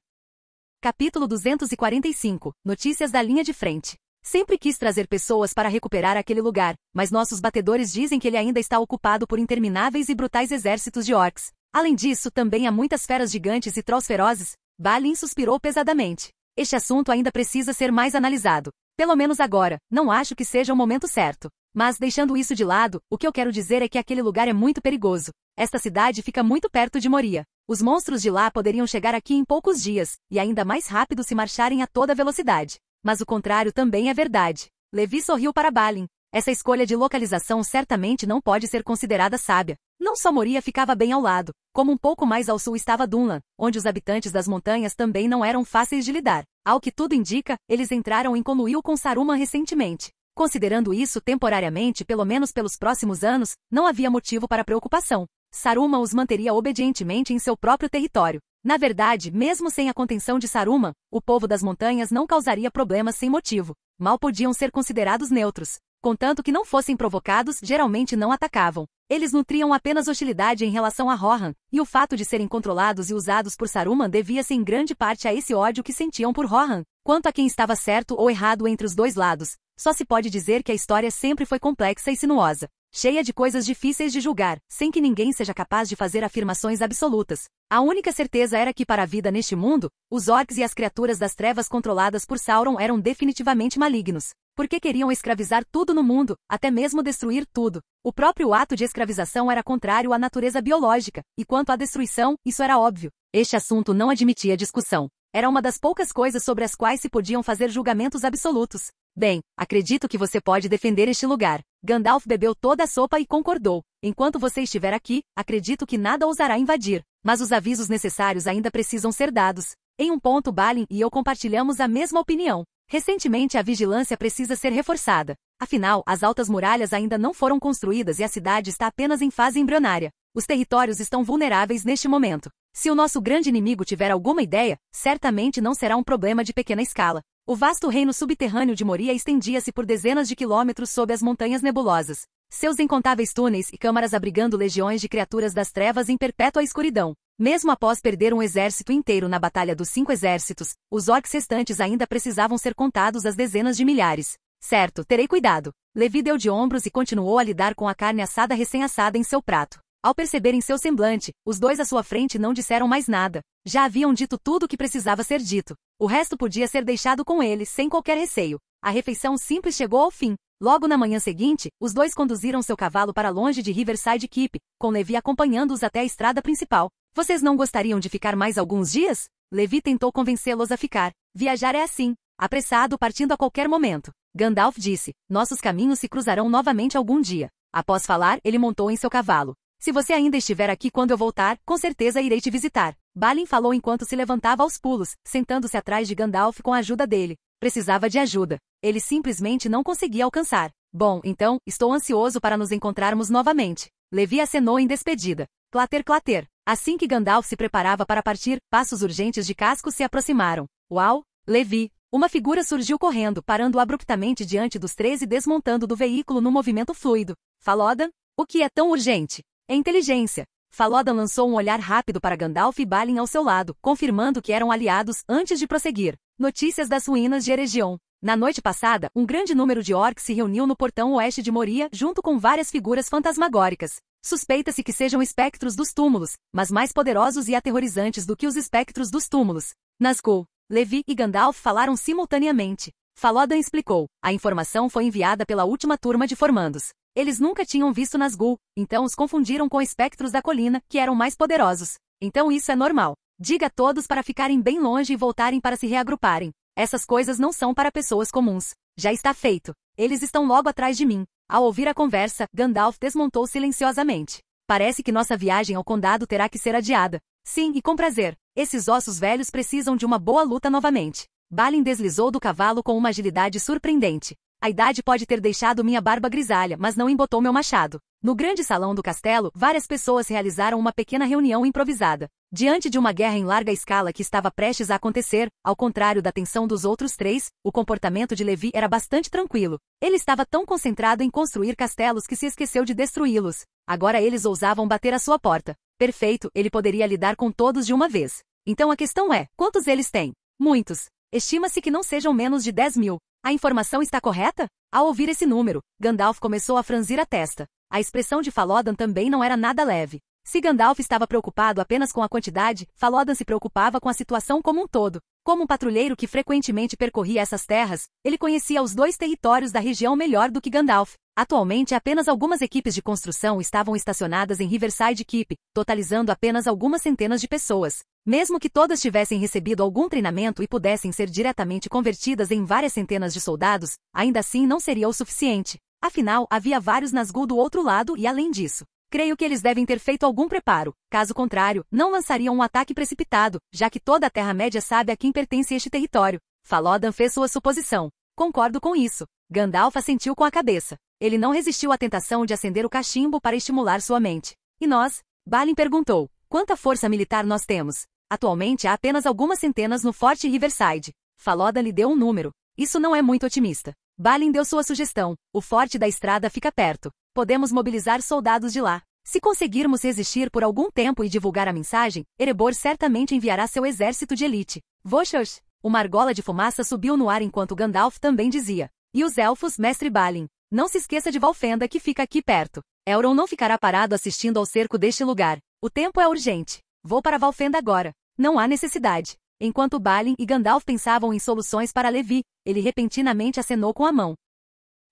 Capítulo 245. Notícias da linha de frente. Sempre quis trazer pessoas para recuperar aquele lugar, mas nossos batedores dizem que ele ainda está ocupado por intermináveis e brutais exércitos de orcs. Além disso, também há muitas feras gigantes e trolls ferozes. Balin suspirou pesadamente. Este assunto ainda precisa ser mais analisado. Pelo menos agora, não acho que seja o momento certo. Mas, deixando isso de lado, o que eu quero dizer é que aquele lugar é muito perigoso. Esta cidade fica muito perto de Moria. Os monstros de lá poderiam chegar aqui em poucos dias, e ainda mais rápido se marcharem a toda velocidade. Mas o contrário também é verdade. Levi sorriu para Balin. Essa escolha de localização certamente não pode ser considerada sábia. Não só Moria ficava bem ao lado, como um pouco mais ao sul estava Dunlan, onde os habitantes das montanhas também não eram fáceis de lidar. Ao que tudo indica, eles entraram em conluio com Saruman recentemente. Considerando isso temporariamente, pelo menos pelos próximos anos, não havia motivo para preocupação. Saruman os manteria obedientemente em seu próprio território. Na verdade, mesmo sem a contenção de Saruman, o povo das montanhas não causaria problemas sem motivo. Mal podiam ser considerados neutros. Contanto que não fossem provocados, geralmente não atacavam. Eles nutriam apenas hostilidade em relação a Rohan, e o fato de serem controlados e usados por Saruman devia-se em grande parte a esse ódio que sentiam por Rohan. Quanto a quem estava certo ou errado entre os dois lados, só se pode dizer que a história sempre foi complexa e sinuosa, cheia de coisas difíceis de julgar, sem que ninguém seja capaz de fazer afirmações absolutas. A única certeza era que para a vida neste mundo, os orcs e as criaturas das trevas controladas por Sauron eram definitivamente malignos, porque queriam escravizar tudo no mundo, até mesmo destruir tudo. O próprio ato de escravização era contrário à natureza biológica, e quanto à destruição, isso era óbvio. Este assunto não admitia discussão. Era uma das poucas coisas sobre as quais se podiam fazer julgamentos absolutos. Bem, acredito que você pode defender este lugar. Gandalf bebeu toda a sopa e concordou. Enquanto você estiver aqui, acredito que nada ousará invadir. Mas os avisos necessários ainda precisam ser dados. Em um ponto Balin e eu compartilhamos a mesma opinião. Recentemente a vigilância precisa ser reforçada. Afinal, as altas muralhas ainda não foram construídas e a cidade está apenas em fase embrionária. Os territórios estão vulneráveis neste momento. Se o nosso grande inimigo tiver alguma ideia, certamente não será um problema de pequena escala. O vasto reino subterrâneo de Moria estendia-se por dezenas de quilômetros sob as montanhas nebulosas. Seus incontáveis túneis e câmaras abrigando legiões de criaturas das trevas em perpétua escuridão. Mesmo após perder um exército inteiro na Batalha dos 5 Exércitos, os orcs restantes ainda precisavam ser contados às dezenas de milhares. Certo, terei cuidado. Levi deu de ombros e continuou a lidar com a carne assada recém-assada em seu prato. Ao perceberem seu semblante, os dois à sua frente não disseram mais nada. Já haviam dito tudo o que precisava ser dito. O resto podia ser deixado com eles, sem qualquer receio. A refeição simples chegou ao fim. Logo na manhã seguinte, os dois conduziram seu cavalo para longe de Riverside Keep, com Levi acompanhando-os até a estrada principal. Vocês não gostariam de ficar mais alguns dias? Levi tentou convencê-los a ficar. Viajar é assim, apressado, partindo a qualquer momento. Gandalf disse, nossos caminhos se cruzarão novamente algum dia. Após falar, ele montou em seu cavalo. Se você ainda estiver aqui quando eu voltar, com certeza irei te visitar. Balin falou enquanto se levantava aos pulos, sentando-se atrás de Gandalf com a ajuda dele. Precisava de ajuda. Ele simplesmente não conseguia alcançar. Bom, então, estou ansioso para nos encontrarmos novamente. Levi acenou em despedida. Clater, clater. Assim que Gandalf se preparava para partir, passos urgentes de cascos se aproximaram. Uau! Levi! Uma figura surgiu correndo, parando abruptamente diante dos três e desmontando do veículo num movimento fluido. Falodan? O que é tão urgente? É inteligência. Falodan lançou um olhar rápido para Gandalf e Balin ao seu lado, confirmando que eram aliados antes de prosseguir. Notícias das ruínas de Eregion. Na noite passada, um grande número de orcs se reuniu no portão oeste de Moria junto com várias figuras fantasmagóricas. Suspeita-se que sejam espectros dos túmulos, mas mais poderosos e aterrorizantes do que os espectros dos túmulos. Nazgûl, Levi e Gandalf falaram simultaneamente. Falodan explicou. A informação foi enviada pela última turma de formandos. Eles nunca tinham visto Nazgûl, então os confundiram com espectros da colina, que eram mais poderosos. Então isso é normal. Diga a todos para ficarem bem longe e voltarem para se reagruparem. Essas coisas não são para pessoas comuns. Já está feito. Eles estão logo atrás de mim. Ao ouvir a conversa, Gandalf desmontou silenciosamente. Parece que nossa viagem ao condado terá que ser adiada. Sim, e com prazer. Esses ossos velhos precisam de uma boa luta novamente. Balin deslizou do cavalo com uma agilidade surpreendente. A idade pode ter deixado minha barba grisalha, mas não embotou meu machado. No grande salão do castelo, várias pessoas realizaram uma pequena reunião improvisada. Diante de uma guerra em larga escala que estava prestes a acontecer, ao contrário da tensão dos outros três, o comportamento de Levi era bastante tranquilo. Ele estava tão concentrado em construir castelos que se esqueceu de destruí-los. Agora eles ousavam bater à sua porta. Perfeito, ele poderia lidar com todos de uma vez. Então a questão é, quantos eles têm? Muitos. Estima-se que não sejam menos de 10.000. A informação está correta? Ao ouvir esse número, Gandalf começou a franzir a testa. A expressão de Falodan também não era nada leve. Se Gandalf estava preocupado apenas com a quantidade, Falodan se preocupava com a situação como um todo. Como um patrulheiro que frequentemente percorria essas terras, ele conhecia os dois territórios da região melhor do que Gandalf. Atualmente apenas algumas equipes de construção estavam estacionadas em Riverside Keep, totalizando apenas algumas centenas de pessoas. Mesmo que todas tivessem recebido algum treinamento e pudessem ser diretamente convertidas em várias centenas de soldados, ainda assim não seria o suficiente. Afinal, havia vários Nazgûl do outro lado e além disso, creio que eles devem ter feito algum preparo. Caso contrário, não lançariam um ataque precipitado, já que toda a Terra-média sabe a quem pertence este território. Falodan fez sua suposição. Concordo com isso. Gandalf assentiu com a cabeça. Ele não resistiu à tentação de acender o cachimbo para estimular sua mente. E nós? Balin perguntou. Quanta força militar nós temos? Atualmente há apenas algumas centenas no Forte Riverside. Falodan lhe deu um número. Isso não é muito otimista. Balin deu sua sugestão. O Forte da Estrada fica perto. Podemos mobilizar soldados de lá. Se conseguirmos resistir por algum tempo e divulgar a mensagem, Erebor certamente enviará seu exército de elite. Voxox! Uma argola de fumaça subiu no ar enquanto Gandalf também dizia. E os elfos, mestre Balin? Não se esqueça de Valfenda que fica aqui perto. Elrond não ficará parado assistindo ao cerco deste lugar. O tempo é urgente. Vou para Valfenda agora. Não há necessidade. Enquanto Balin e Gandalf pensavam em soluções para Levi, ele repentinamente acenou com a mão.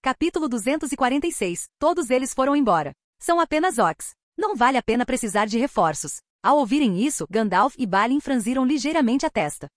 Capítulo 246. Todos eles foram embora. São apenas orcs. Não vale a pena precisar de reforços. Ao ouvirem isso, Gandalf e Balin franziram ligeiramente a testa.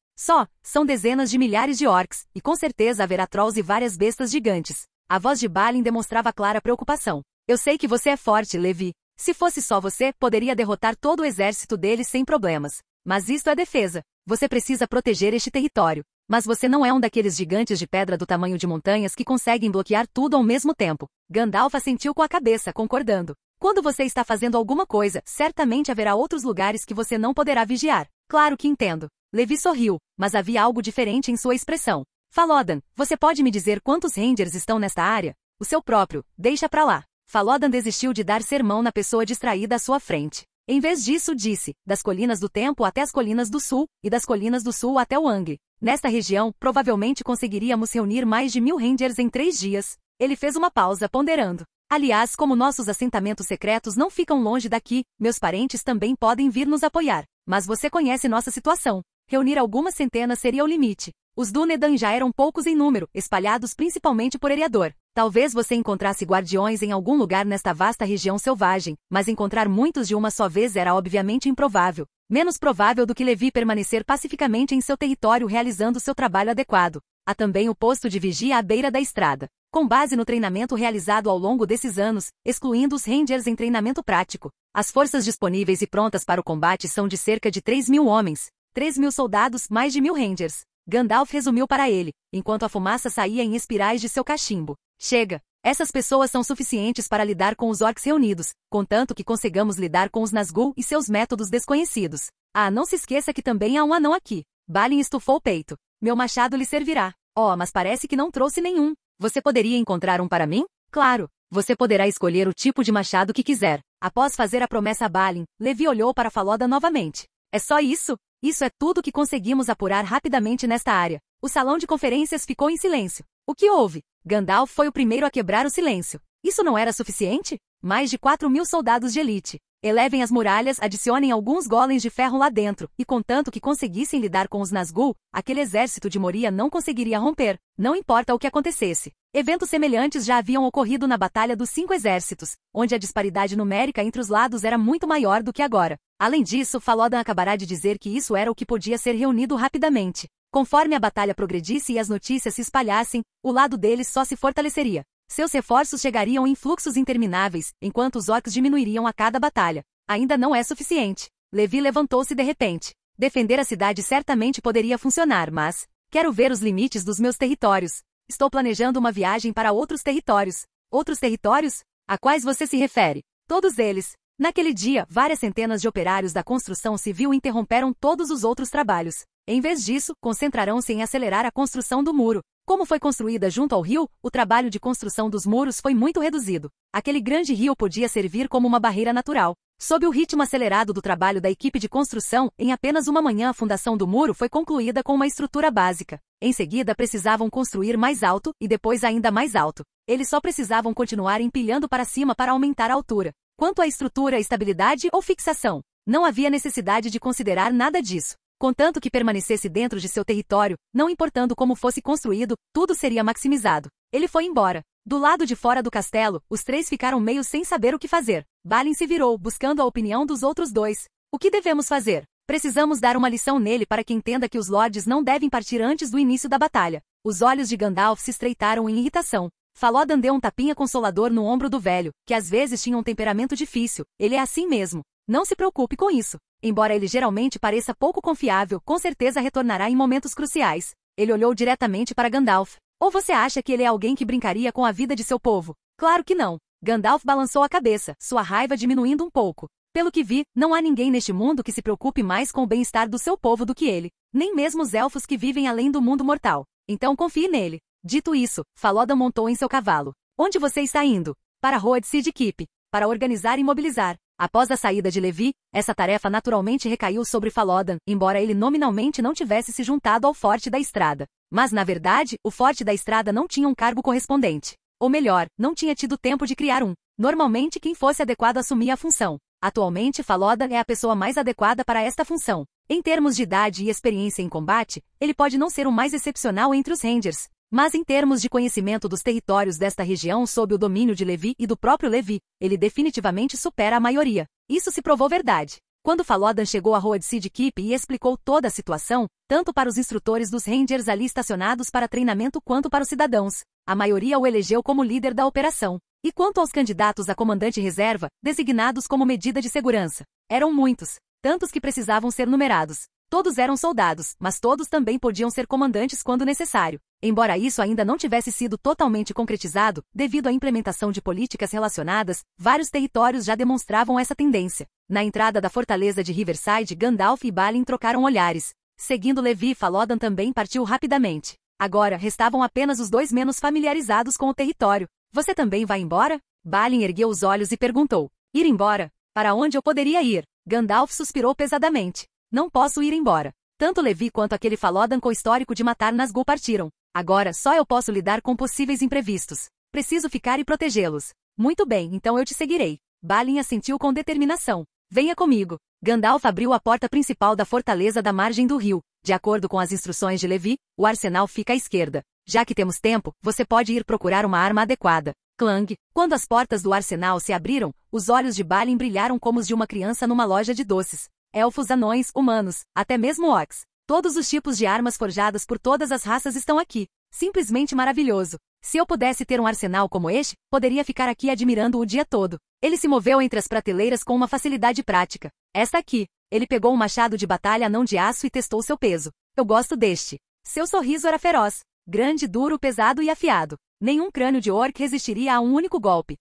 São dezenas de milhares de orcs, e com certeza haverá trolls e várias bestas gigantes. A voz de Balin demonstrava clara preocupação. Eu sei que você é forte, Levi. Se fosse só você, poderia derrotar todo o exército deles sem problemas. Mas isto é defesa. Você precisa proteger este território. Mas você não é um daqueles gigantes de pedra do tamanho de montanhas que conseguem bloquear tudo ao mesmo tempo. Gandalf assentiu com a cabeça, concordando. Quando você está fazendo alguma coisa, certamente haverá outros lugares que você não poderá vigiar. Claro que entendo. Levi sorriu, mas havia algo diferente em sua expressão. Falodan, você pode me dizer quantos Rangers estão nesta área? O seu próprio, deixa pra lá. Falodan desistiu de dar sermão na pessoa distraída à sua frente. Em vez disso, disse, das colinas do Tempo até as colinas do Sul, e das colinas do Sul até o Angre. Nesta região, provavelmente conseguiríamos reunir mais de 1000 Rangers em 3 dias. Ele fez uma pausa, ponderando. Aliás, como nossos assentamentos secretos não ficam longe daqui, meus parentes também podem vir nos apoiar. Mas você conhece nossa situação. Reunir algumas centenas seria o limite. Os Dúnedain já eram poucos em número, espalhados principalmente por Eriador. Talvez você encontrasse guardiões em algum lugar nesta vasta região selvagem, mas encontrar muitos de uma só vez era obviamente improvável. Menos provável do que Levi permanecer pacificamente em seu território realizando seu trabalho adequado. Há também o posto de vigia à beira da estrada. Com base no treinamento realizado ao longo desses anos, excluindo os Rangers em treinamento prático, as forças disponíveis e prontas para o combate são de cerca de 3.000 homens, 3.000 soldados, mais de 1.000 Rangers. Gandalf resumiu para ele, enquanto a fumaça saía em espirais de seu cachimbo. Chega! Essas pessoas são suficientes para lidar com os orcs reunidos, contanto que consigamos lidar com os Nazgûl e seus métodos desconhecidos. Ah, não se esqueça que também há um anão aqui. Balin estufou o peito. Meu machado lhe servirá. Oh, mas parece que não trouxe nenhum. Você poderia encontrar um para mim? Claro. Você poderá escolher o tipo de machado que quiser. Após fazer a promessa a Balin, Levi olhou para Falodan novamente. É só isso? Isso é tudo que conseguimos apurar rapidamente nesta área. O salão de conferências ficou em silêncio. O que houve? Gandalf foi o primeiro a quebrar o silêncio. Isso não era suficiente? Mais de 4.000 soldados de elite. Elevem as muralhas, adicionem alguns golems de ferro lá dentro, e contanto que conseguissem lidar com os Nazgûl, aquele exército de Moria não conseguiria romper, não importa o que acontecesse. Eventos semelhantes já haviam ocorrido na Batalha dos 5 Exércitos, onde a disparidade numérica entre os lados era muito maior do que agora. Além disso, Falodan acabará de dizer que isso era o que podia ser reunido rapidamente. Conforme a batalha progredisse e as notícias se espalhassem, o lado deles só se fortaleceria. Seus reforços chegariam em fluxos intermináveis, enquanto os orcs diminuiriam a cada batalha. Ainda não é suficiente. Levi levantou-se de repente. Defender a cidade certamente poderia funcionar, mas... Quero ver os limites dos meus territórios. Estou planejando uma viagem para outros territórios. Outros territórios? A quais você se refere? Todos eles. Naquele dia, várias centenas de operários da construção civil interromperam todos os outros trabalhos. Em vez disso, concentrarão-se em acelerar a construção do muro. Como foi construída junto ao rio, o trabalho de construção dos muros foi muito reduzido. Aquele grande rio podia servir como uma barreira natural. Sob o ritmo acelerado do trabalho da equipe de construção, em apenas uma manhã a fundação do muro foi concluída com uma estrutura básica. Em seguida precisavam construir mais alto, e depois ainda mais alto. Eles só precisavam continuar empilhando para cima para aumentar a altura. Quanto à estrutura, estabilidade ou fixação, não havia necessidade de considerar nada disso. Contanto que permanecesse dentro de seu território, não importando como fosse construído, tudo seria maximizado. Ele foi embora. Do lado de fora do castelo, os 3 ficaram meio sem saber o que fazer. Balin se virou, buscando a opinião dos outros 2. O que devemos fazer? Precisamos dar uma lição nele para que entenda que os lords não devem partir antes do início da batalha. Os olhos de Gandalf se estreitaram em irritação. Falodan deu um tapinha consolador no ombro do velho, que às vezes tinha um temperamento difícil. Ele é assim mesmo. Não se preocupe com isso. Embora ele geralmente pareça pouco confiável, com certeza retornará em momentos cruciais. Ele olhou diretamente para Gandalf. Ou você acha que ele é alguém que brincaria com a vida de seu povo? Claro que não. Gandalf balançou a cabeça, sua raiva diminuindo um pouco. Pelo que vi, não há ninguém neste mundo que se preocupe mais com o bem-estar do seu povo do que ele. Nem mesmo os elfos que vivem além do mundo mortal. Então confie nele. Dito isso, Falodan montou em seu cavalo. Onde você está indo? Para Road Seed Keep. Para organizar e mobilizar. Após a saída de Levi, essa tarefa naturalmente recaiu sobre Falodan, embora ele nominalmente não tivesse se juntado ao Forte da Estrada. Mas na verdade, o Forte da Estrada não tinha um cargo correspondente. Ou melhor, não tinha tido tempo de criar um. Normalmente quem fosse adequado assumia a função. Atualmente Falodan é a pessoa mais adequada para esta função. Em termos de idade e experiência em combate, ele pode não ser o mais excepcional entre os Rangers. Mas em termos de conhecimento dos territórios desta região sob o domínio de Levi e do próprio Levi, ele definitivamente supera a maioria. Isso se provou verdade. Quando Falodan chegou a Road Seed Keep e explicou toda a situação, tanto para os instrutores dos Rangers ali estacionados para treinamento quanto para os cidadãos, a maioria o elegeu como líder da operação. E quanto aos candidatos a comandante reserva, designados como medida de segurança, eram muitos, tantos que precisavam ser numerados. Todos eram soldados, mas todos também podiam ser comandantes quando necessário. Embora isso ainda não tivesse sido totalmente concretizado, devido à implementação de políticas relacionadas, vários territórios já demonstravam essa tendência. Na entrada da fortaleza de Riverside, Gandalf e Balin trocaram olhares. Seguindo Levi, Falodan também partiu rapidamente. Agora, restavam apenas os dois menos familiarizados com o território. Você também vai embora? Balin ergueu os olhos e perguntou. Ir embora? Para onde eu poderia ir? Gandalf suspirou pesadamente. Não posso ir embora. Tanto Levi quanto aquele Falodan com histórico de matar Nazgûl partiram. Agora só eu posso lidar com possíveis imprevistos. Preciso ficar e protegê-los. Muito bem, então eu te seguirei. Balin assentiu com determinação. Venha comigo. Gandalf abriu a porta principal da fortaleza da margem do rio. De acordo com as instruções de Levi, o arsenal fica à esquerda. Já que temos tempo, você pode ir procurar uma arma adequada. Clang. Quando as portas do arsenal se abriram, os olhos de Balin brilharam como os de uma criança numa loja de doces. Elfos, anões, humanos, até mesmo orcs. Todos os tipos de armas forjadas por todas as raças estão aqui. Simplesmente maravilhoso. Se eu pudesse ter um arsenal como este, poderia ficar aqui admirando-o o dia todo. Ele se moveu entre as prateleiras com uma facilidade prática. Esta aqui. Ele pegou um machado de batalha não de aço e testou seu peso. Eu gosto deste. Seu sorriso era feroz. Grande, duro, pesado e afiado. Nenhum crânio de orc resistiria a um único golpe.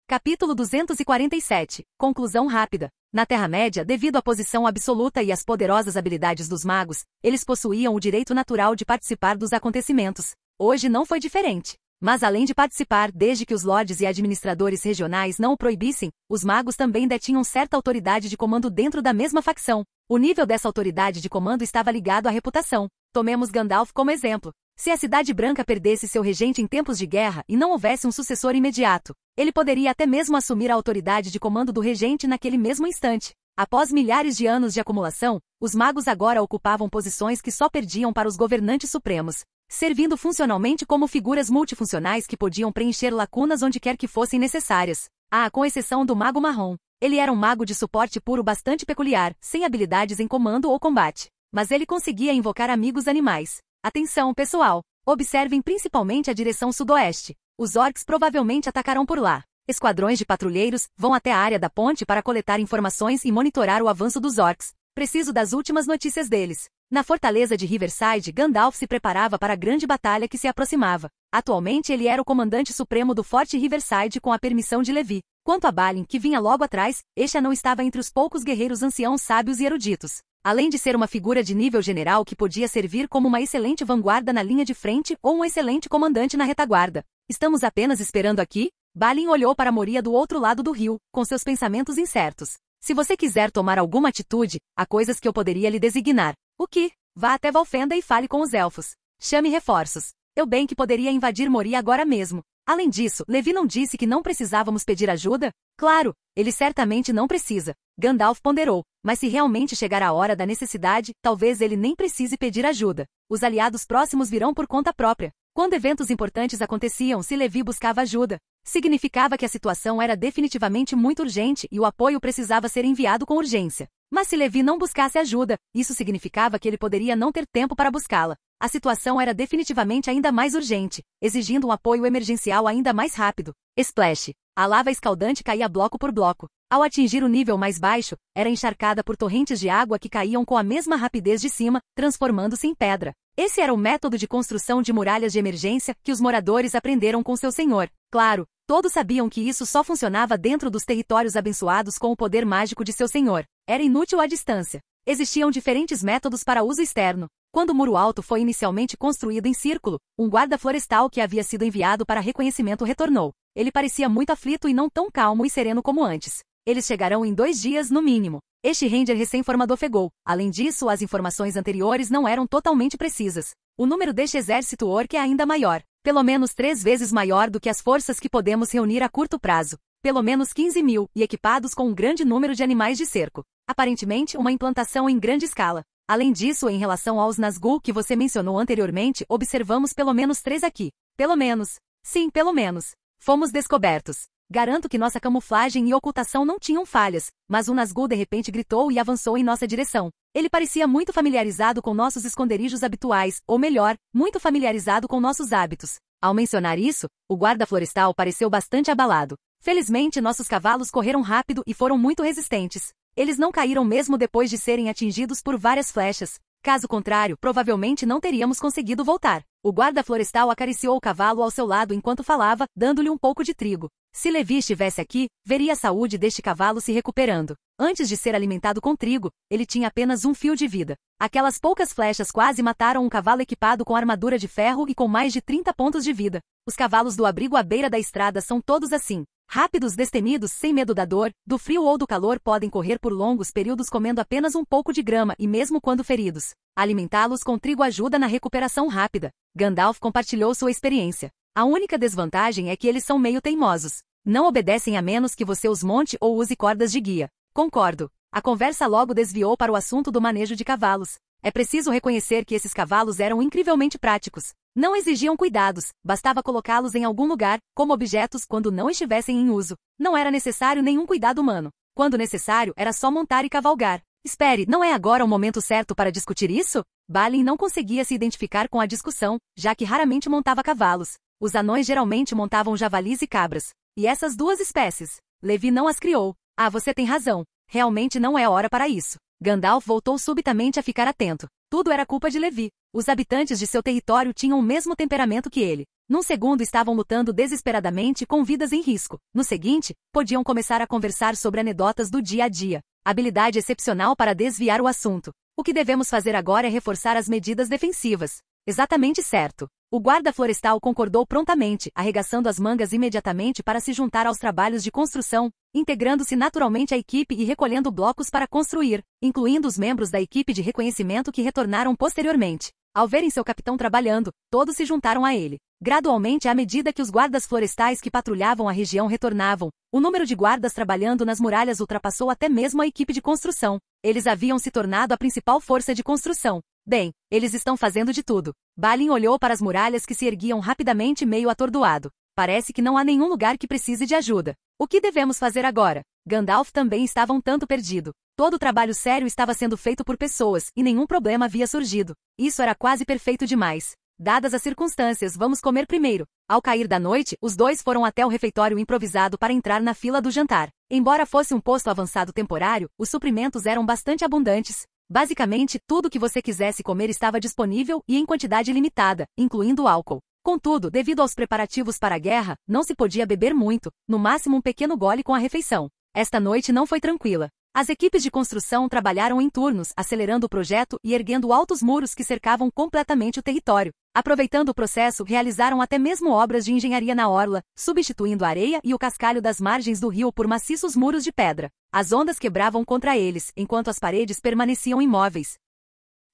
Capítulo 247. Conclusão rápida. Na Terra-média, devido à posição absoluta e às poderosas habilidades dos magos, eles possuíam o direito natural de participar dos acontecimentos. Hoje não foi diferente. Mas além de participar, desde que os lordes e administradores regionais não o proibissem, os magos também detinham certa autoridade de comando dentro da mesma facção. O nível dessa autoridade de comando estava ligado à reputação. Tomemos Gandalf como exemplo. Se a Cidade Branca perdesse seu regente em tempos de guerra e não houvesse um sucessor imediato, ele poderia até mesmo assumir a autoridade de comando do regente naquele mesmo instante. Após milhares de anos de acumulação, os magos agora ocupavam posições que só perdiam para os governantes supremos, servindo funcionalmente como figuras multifuncionais que podiam preencher lacunas onde quer que fossem necessárias. Com exceção do Mago Marrom. Ele era um mago de suporte puro bastante peculiar, sem habilidades em comando ou combate. Mas ele conseguia invocar amigos animais. Atenção, pessoal! Observem principalmente a direção sudoeste. Os orcs provavelmente atacarão por lá. Esquadrões de patrulheiros vão até a área da ponte para coletar informações e monitorar o avanço dos orcs. Preciso das últimas notícias deles. Na fortaleza de Riverside, Gandalf se preparava para a grande batalha que se aproximava. Atualmente ele era o comandante supremo do Forte Riverside com a permissão de Levi. Quanto a Balin, que vinha logo atrás, este não estava entre os poucos guerreiros anciãos sábios e eruditos. Além de ser uma figura de nível general que podia servir como uma excelente vanguarda na linha de frente ou um excelente comandante na retaguarda. Estamos apenas esperando aqui? Balin olhou para Moria do outro lado do rio, com seus pensamentos incertos. Se você quiser tomar alguma atitude, há coisas que eu poderia lhe designar. O que? Vá até Valfenda e fale com os elfos. Chame reforços. Eu bem que poderia invadir Moria agora mesmo. Além disso, Levi não disse que não precisávamos pedir ajuda? Claro, ele certamente não precisa. Gandalf ponderou, mas se realmente chegar a hora da necessidade, talvez ele nem precise pedir ajuda. Os aliados próximos virão por conta própria. Quando eventos importantes aconteciam, se Levi buscava ajuda, significava que a situação era definitivamente muito urgente e o apoio precisava ser enviado com urgência. Mas se Levi não buscasse ajuda, isso significava que ele poderia não ter tempo para buscá-la. A situação era definitivamente ainda mais urgente, exigindo um apoio emergencial ainda mais rápido. Splash! A lava escaldante caía bloco por bloco. Ao atingir o nível mais baixo, era encharcada por torrentes de água que caíam com a mesma rapidez de cima, transformando-se em pedra. Esse era o método de construção de muralhas de emergência que os moradores aprenderam com seu senhor. Claro, todos sabiam que isso só funcionava dentro dos territórios abençoados com o poder mágico de seu senhor. Era inútil à distância. Existiam diferentes métodos para uso externo. Quando o muro alto foi inicialmente construído em círculo, um guarda florestal que havia sido enviado para reconhecimento retornou. Ele parecia muito aflito e não tão calmo e sereno como antes. Eles chegarão em 2 dias no mínimo. Este ranger recém-formado ofegou. Além disso, as informações anteriores não eram totalmente precisas. O número deste exército orc é ainda maior. Pelo menos 3 vezes maior do que as forças que podemos reunir a curto prazo. Pelo menos 15.000, e equipados com um grande número de animais de cerco. Aparentemente, uma implantação em grande escala. Além disso, em relação aos Nazgûl que você mencionou anteriormente, observamos pelo menos 3 aqui. Pelo menos. Sim, pelo menos. Fomos descobertos. Garanto que nossa camuflagem e ocultação não tinham falhas, mas um Nazgûl de repente gritou e avançou em nossa direção. Ele parecia muito familiarizado com nossos esconderijos habituais, ou melhor, muito familiarizado com nossos hábitos. Ao mencionar isso, o guarda florestal pareceu bastante abalado. Felizmente nossos cavalos correram rápido e foram muito resistentes. Eles não caíram mesmo depois de serem atingidos por várias flechas. Caso contrário, provavelmente não teríamos conseguido voltar. O guarda florestal acariciou o cavalo ao seu lado enquanto falava, dando-lhe um pouco de trigo. Se Levi estivesse aqui, veria a saúde deste cavalo se recuperando. Antes de ser alimentado com trigo, ele tinha apenas um fio de vida. Aquelas poucas flechas quase mataram um cavalo equipado com armadura de ferro e com mais de 30 pontos de vida. Os cavalos do abrigo à beira da estrada são todos assim. Rápidos, destemidos, sem medo da dor, do frio ou do calor, podem correr por longos períodos comendo apenas um pouco de grama e mesmo quando feridos. Alimentá-los com trigo ajuda na recuperação rápida. Gandalf compartilhou sua experiência. A única desvantagem é que eles são meio teimosos. Não obedecem a menos que você os monte ou use cordas de guia. Concordo. A conversa logo desviou para o assunto do manejo de cavalos. É preciso reconhecer que esses cavalos eram incrivelmente práticos. Não exigiam cuidados, bastava colocá-los em algum lugar, como objetos, quando não estivessem em uso. Não era necessário nenhum cuidado humano. Quando necessário, era só montar e cavalgar. Espere, não é agora o momento certo para discutir isso? Balin não conseguia se identificar com a discussão, já que raramente montava cavalos. Os anões geralmente montavam javalis e cabras. E essas duas espécies? Levi não as criou. Ah, você tem razão. Realmente não é hora para isso. Gandalf voltou subitamente a ficar atento. Tudo era culpa de Levi. Os habitantes de seu território tinham o mesmo temperamento que ele. Num segundo estavam lutando desesperadamente com vidas em risco. No seguinte, podiam começar a conversar sobre anedotas do dia a dia. Habilidade excepcional para desviar o assunto. O que devemos fazer agora é reforçar as medidas defensivas. Exatamente certo. O guarda florestal concordou prontamente, arregaçando as mangas imediatamente para se juntar aos trabalhos de construção, integrando-se naturalmente à equipe e recolhendo blocos para construir, incluindo os membros da equipe de reconhecimento que retornaram posteriormente. Ao verem seu capitão trabalhando, todos se juntaram a ele. Gradualmente, à medida que os guardas florestais que patrulhavam a região retornavam, o número de guardas trabalhando nas muralhas ultrapassou até mesmo a equipe de construção. Eles haviam se tornado a principal força de construção. Bem, eles estão fazendo de tudo. Balin olhou para as muralhas que se erguiam rapidamente, meio atordoado. Parece que não há nenhum lugar que precise de ajuda. O que devemos fazer agora? Gandalf também estava um tanto perdido. Todo o trabalho sério estava sendo feito por pessoas, e nenhum problema havia surgido. Isso era quase perfeito demais. Dadas as circunstâncias, vamos comer primeiro. Ao cair da noite, os dois foram até o refeitório improvisado para entrar na fila do jantar. Embora fosse um posto avançado temporário, os suprimentos eram bastante abundantes. Basicamente, tudo que você quisesse comer estava disponível e em quantidade limitada, incluindo álcool. Contudo, devido aos preparativos para a guerra, não se podia beber muito, no máximo um pequeno gole com a refeição. Esta noite não foi tranquila. As equipes de construção trabalharam em turnos, acelerando o projeto e erguendo altos muros que cercavam completamente o território. Aproveitando o processo, realizaram até mesmo obras de engenharia na orla, substituindo a areia e o cascalho das margens do rio por maciços muros de pedra. As ondas quebravam contra eles, enquanto as paredes permaneciam imóveis.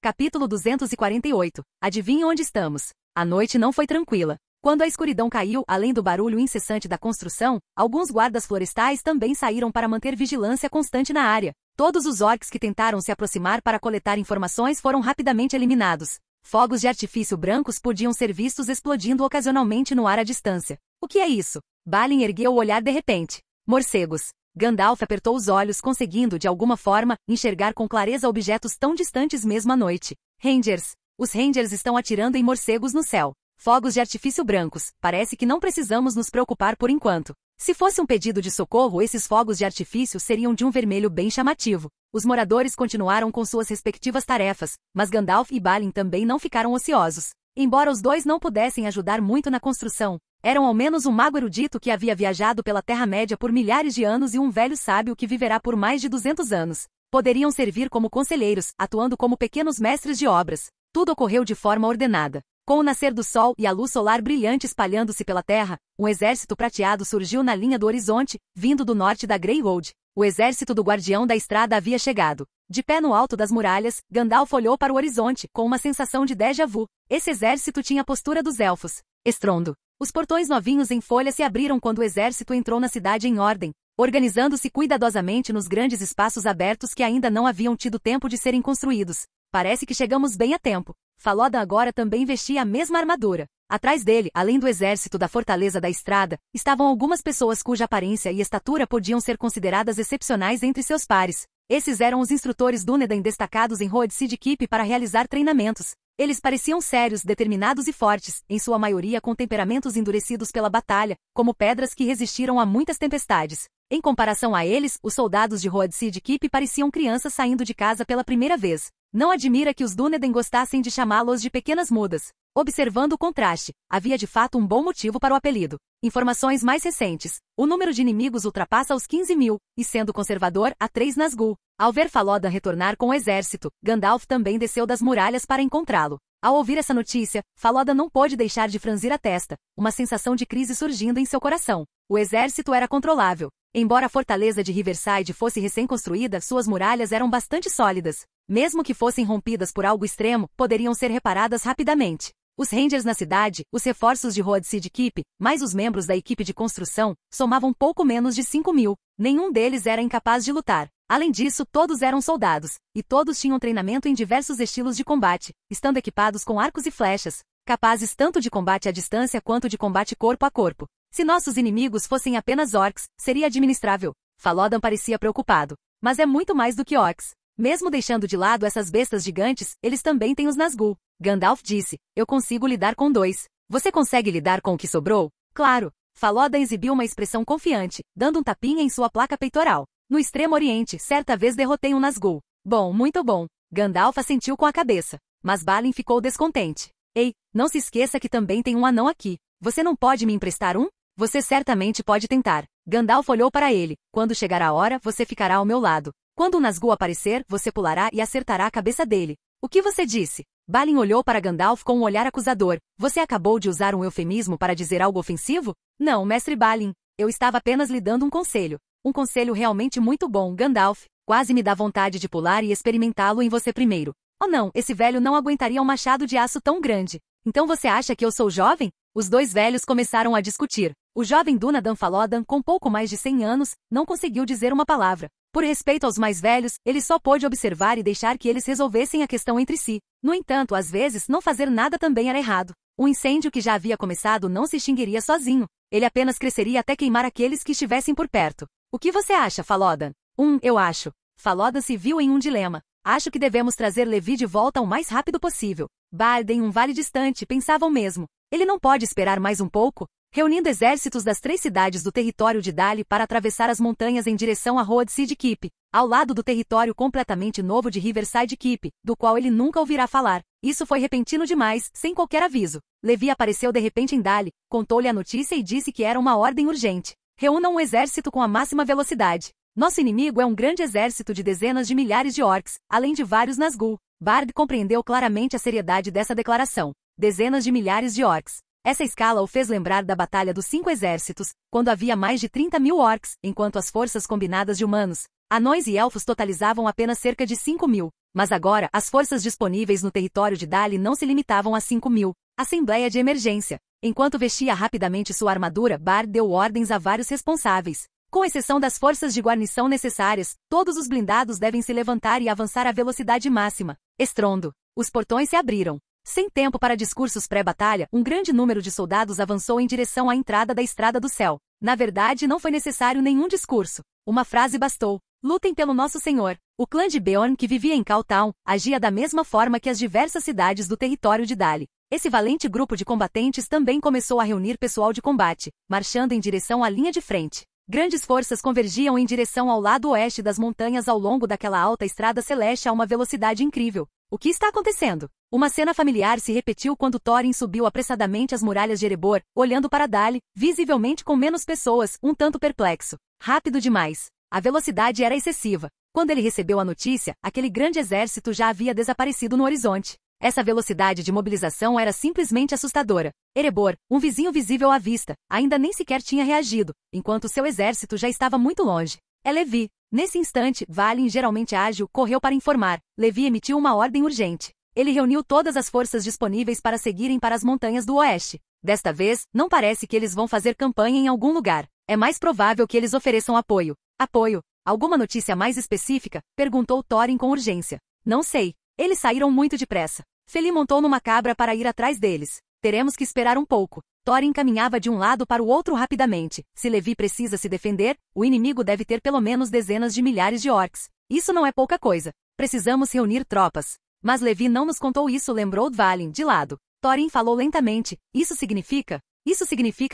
Capítulo 248. Adivinha onde estamos? A noite não foi tranquila. Quando a escuridão caiu, além do barulho incessante da construção, alguns guardas florestais também saíram para manter vigilância constante na área. Todos os orcs que tentaram se aproximar para coletar informações foram rapidamente eliminados. Fogos de artifício brancos podiam ser vistos explodindo ocasionalmente no ar à distância. O que é isso? Balin ergueu o olhar de repente. Morcegos. Gandalf apertou os olhos, conseguindo, de alguma forma, enxergar com clareza objetos tão distantes mesmo à noite. Rangers. Os Rangers estão atirando em morcegos no céu. Fogos de artifício brancos. Parece que não precisamos nos preocupar por enquanto. Se fosse um pedido de socorro, esses fogos de artifício seriam de um vermelho bem chamativo. Os moradores continuaram com suas respectivas tarefas, mas Gandalf e Balin também não ficaram ociosos. Embora os dois não pudessem ajudar muito na construção, eram ao menos um mago erudito que havia viajado pela Terra-média por milhares de anos e um velho sábio que viverá por mais de 200 anos. Poderiam servir como conselheiros, atuando como pequenos mestres de obras. Tudo ocorreu de forma ordenada. Com o nascer do sol e a luz solar brilhante espalhando-se pela terra, um exército prateado surgiu na linha do horizonte, vindo do norte da Grey Road. O exército do guardião da estrada havia chegado. De pé no alto das muralhas, Gandalf olhou para o horizonte, com uma sensação de déjà vu. Esse exército tinha a postura dos elfos. Estrondo. Os portões novinhos em folha se abriram quando o exército entrou na cidade em ordem, organizando-se cuidadosamente nos grandes espaços abertos que ainda não haviam tido tempo de serem construídos. Parece que chegamos bem a tempo. Falodan agora também vestia a mesma armadura. Atrás dele, além do exército da Fortaleza da Estrada, estavam algumas pessoas cuja aparência e estatura podiam ser consideradas excepcionais entre seus pares. Esses eram os instrutores Dúnedain destacados em Road Seed Keep para realizar treinamentos. Eles pareciam sérios, determinados e fortes, em sua maioria com temperamentos endurecidos pela batalha, como pedras que resistiram a muitas tempestades. Em comparação a eles, os soldados de Road Seed Keep pareciam crianças saindo de casa pela primeira vez. Não admira que os Dúnedain gostassem de chamá-los de pequenas mudas. Observando o contraste, havia de fato um bom motivo para o apelido. Informações mais recentes. O número de inimigos ultrapassa os 15.000, e sendo conservador, há 3 Nazgûl. Ao ver Falodan retornar com o exército, Gandalf também desceu das muralhas para encontrá-lo. Ao ouvir essa notícia, Falodan não pôde deixar de franzir a testa, uma sensação de crise surgindo em seu coração. O exército era controlável. Embora a fortaleza de Riverside fosse recém-construída, suas muralhas eram bastante sólidas. Mesmo que fossem rompidas por algo extremo, poderiam ser reparadas rapidamente. Os Rangers na cidade, os reforços de Road Seed Keep, mais os membros da equipe de construção, somavam pouco menos de 5.000. Nenhum deles era incapaz de lutar. Além disso, todos eram soldados, e todos tinham treinamento em diversos estilos de combate, estando equipados com arcos e flechas, capazes tanto de combate à distância quanto de combate corpo a corpo. Se nossos inimigos fossem apenas orcs, seria administrável. Falodan parecia preocupado. Mas é muito mais do que orcs. Mesmo deixando de lado essas bestas gigantes, eles também têm os Nazgûl. Gandalf disse, eu consigo lidar com 2. Você consegue lidar com o que sobrou? Claro. Falodan exibiu uma expressão confiante, dando um tapinha em sua placa peitoral. No Extremo Oriente, certa vez derrotei um Nazgûl. Bom, muito bom. Gandalf assentiu com a cabeça. Mas Balin ficou descontente. Ei, não se esqueça que também tem um anão aqui. Você não pode me emprestar um? Você certamente pode tentar. Gandalf olhou para ele. Quando chegar a hora, você ficará ao meu lado. Quando o Nazgûl aparecer, você pulará e acertará a cabeça dele. O que você disse? Balin olhou para Gandalf com um olhar acusador. Você acabou de usar um eufemismo para dizer algo ofensivo? Não, mestre Balin. Eu estava apenas lhe dando um conselho. Um conselho realmente muito bom, Gandalf. Quase me dá vontade de pular e experimentá-lo em você primeiro. Oh não, esse velho não aguentaria um machado de aço tão grande. Então você acha que eu sou jovem? Os 2 velhos começaram a discutir. O jovem Dúnadan Falodan, com pouco mais de 100 anos, não conseguiu dizer uma palavra. Por respeito aos mais velhos, ele só pôde observar e deixar que eles resolvessem a questão entre si. No entanto, às vezes, não fazer nada também era errado. Um incêndio que já havia começado não se extinguiria sozinho. Ele apenas cresceria até queimar aqueles que estivessem por perto. O que você acha, Falodan? Eu acho. Falodan se viu em um dilema. Acho que devemos trazer Levi de volta o mais rápido possível. Bard, em um vale distante, pensava o mesmo. Ele não pode esperar mais um pouco? Reunindo exércitos das 3 cidades do território de Dali para atravessar as montanhas em direção a Road Seed Keep, ao lado do território completamente novo de Riverside Keep, do qual ele nunca ouvirá falar. Isso foi repentino demais, sem qualquer aviso. Levi apareceu de repente em Dali, contou-lhe a notícia e disse que era uma ordem urgente. Reúnam um exército com a máxima velocidade. Nosso inimigo é um grande exército de dezenas de milhares de orcs, além de vários Nazgûl. Bard compreendeu claramente a seriedade dessa declaração. Dezenas de milhares de orcs. Essa escala o fez lembrar da Batalha dos 5 Exércitos, quando havia mais de 30.000 orcs, enquanto as forças combinadas de humanos, anões e elfos totalizavam apenas cerca de 5.000. Mas agora, as forças disponíveis no território de Dali não se limitavam a 5.000. Assembleia de emergência. Enquanto vestia rapidamente sua armadura, Bard deu ordens a vários responsáveis. Com exceção das forças de guarnição necessárias, todos os blindados devem se levantar e avançar à velocidade máxima. Estrondo. Os portões se abriram. Sem tempo para discursos pré-batalha, um grande número de soldados avançou em direção à entrada da Estrada do Céu. Na verdade, não foi necessário nenhum discurso. Uma frase bastou. Lutem pelo nosso Senhor. O clã de Beorn, que vivia em Kowtown, agia da mesma forma que as diversas cidades do território de Dali. Esse valente grupo de combatentes também começou a reunir pessoal de combate, marchando em direção à linha de frente. Grandes forças convergiam em direção ao lado oeste das montanhas ao longo daquela alta estrada celeste a uma velocidade incrível. O que está acontecendo? Uma cena familiar se repetiu quando Thorin subiu apressadamente as muralhas de Erebor, olhando para Dali, visivelmente com menos pessoas, um tanto perplexo. Rápido demais. A velocidade era excessiva. Quando ele recebeu a notícia, aquele grande exército já havia desaparecido no horizonte. Essa velocidade de mobilização era simplesmente assustadora. Erebor, um vizinho visível à vista, ainda nem sequer tinha reagido, enquanto seu exército já estava muito longe. É Levi. Nesse instante, Balin, geralmente ágil, correu para informar. Levi emitiu uma ordem urgente. Ele reuniu todas as forças disponíveis para seguirem para as montanhas do oeste. Desta vez, não parece que eles vão fazer campanha em algum lugar. É mais provável que eles ofereçam apoio. Apoio? Alguma notícia mais específica? Perguntou Thorin com urgência. Não sei. Eles saíram muito depressa. Feli montou numa cabra para ir atrás deles. Teremos que esperar um pouco. Thorin caminhava de um lado para o outro rapidamente. Se Levi precisa se defender, o inimigo deve ter pelo menos dezenas de milhares de orcs. Isso não é pouca coisa. Precisamos reunir tropas. Mas Levi não nos contou isso, lembrou Dvalin, de lado. Thorin falou lentamente. Isso significa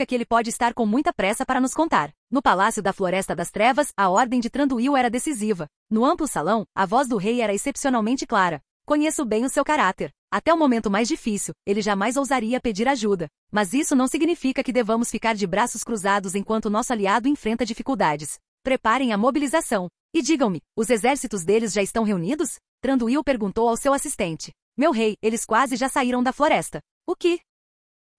que ele pode estar com muita pressa para nos contar. No Palácio da Floresta das Trevas, a ordem de Thranduil era decisiva. No amplo salão, a voz do rei era excepcionalmente clara. Conheço bem o seu caráter. Até o momento mais difícil, ele jamais ousaria pedir ajuda. Mas isso não significa que devamos ficar de braços cruzados enquanto nosso aliado enfrenta dificuldades. Preparem a mobilização. E digam-me, os exércitos deles já estão reunidos? Thranduil perguntou ao seu assistente. Meu rei, eles quase já saíram da floresta. O que?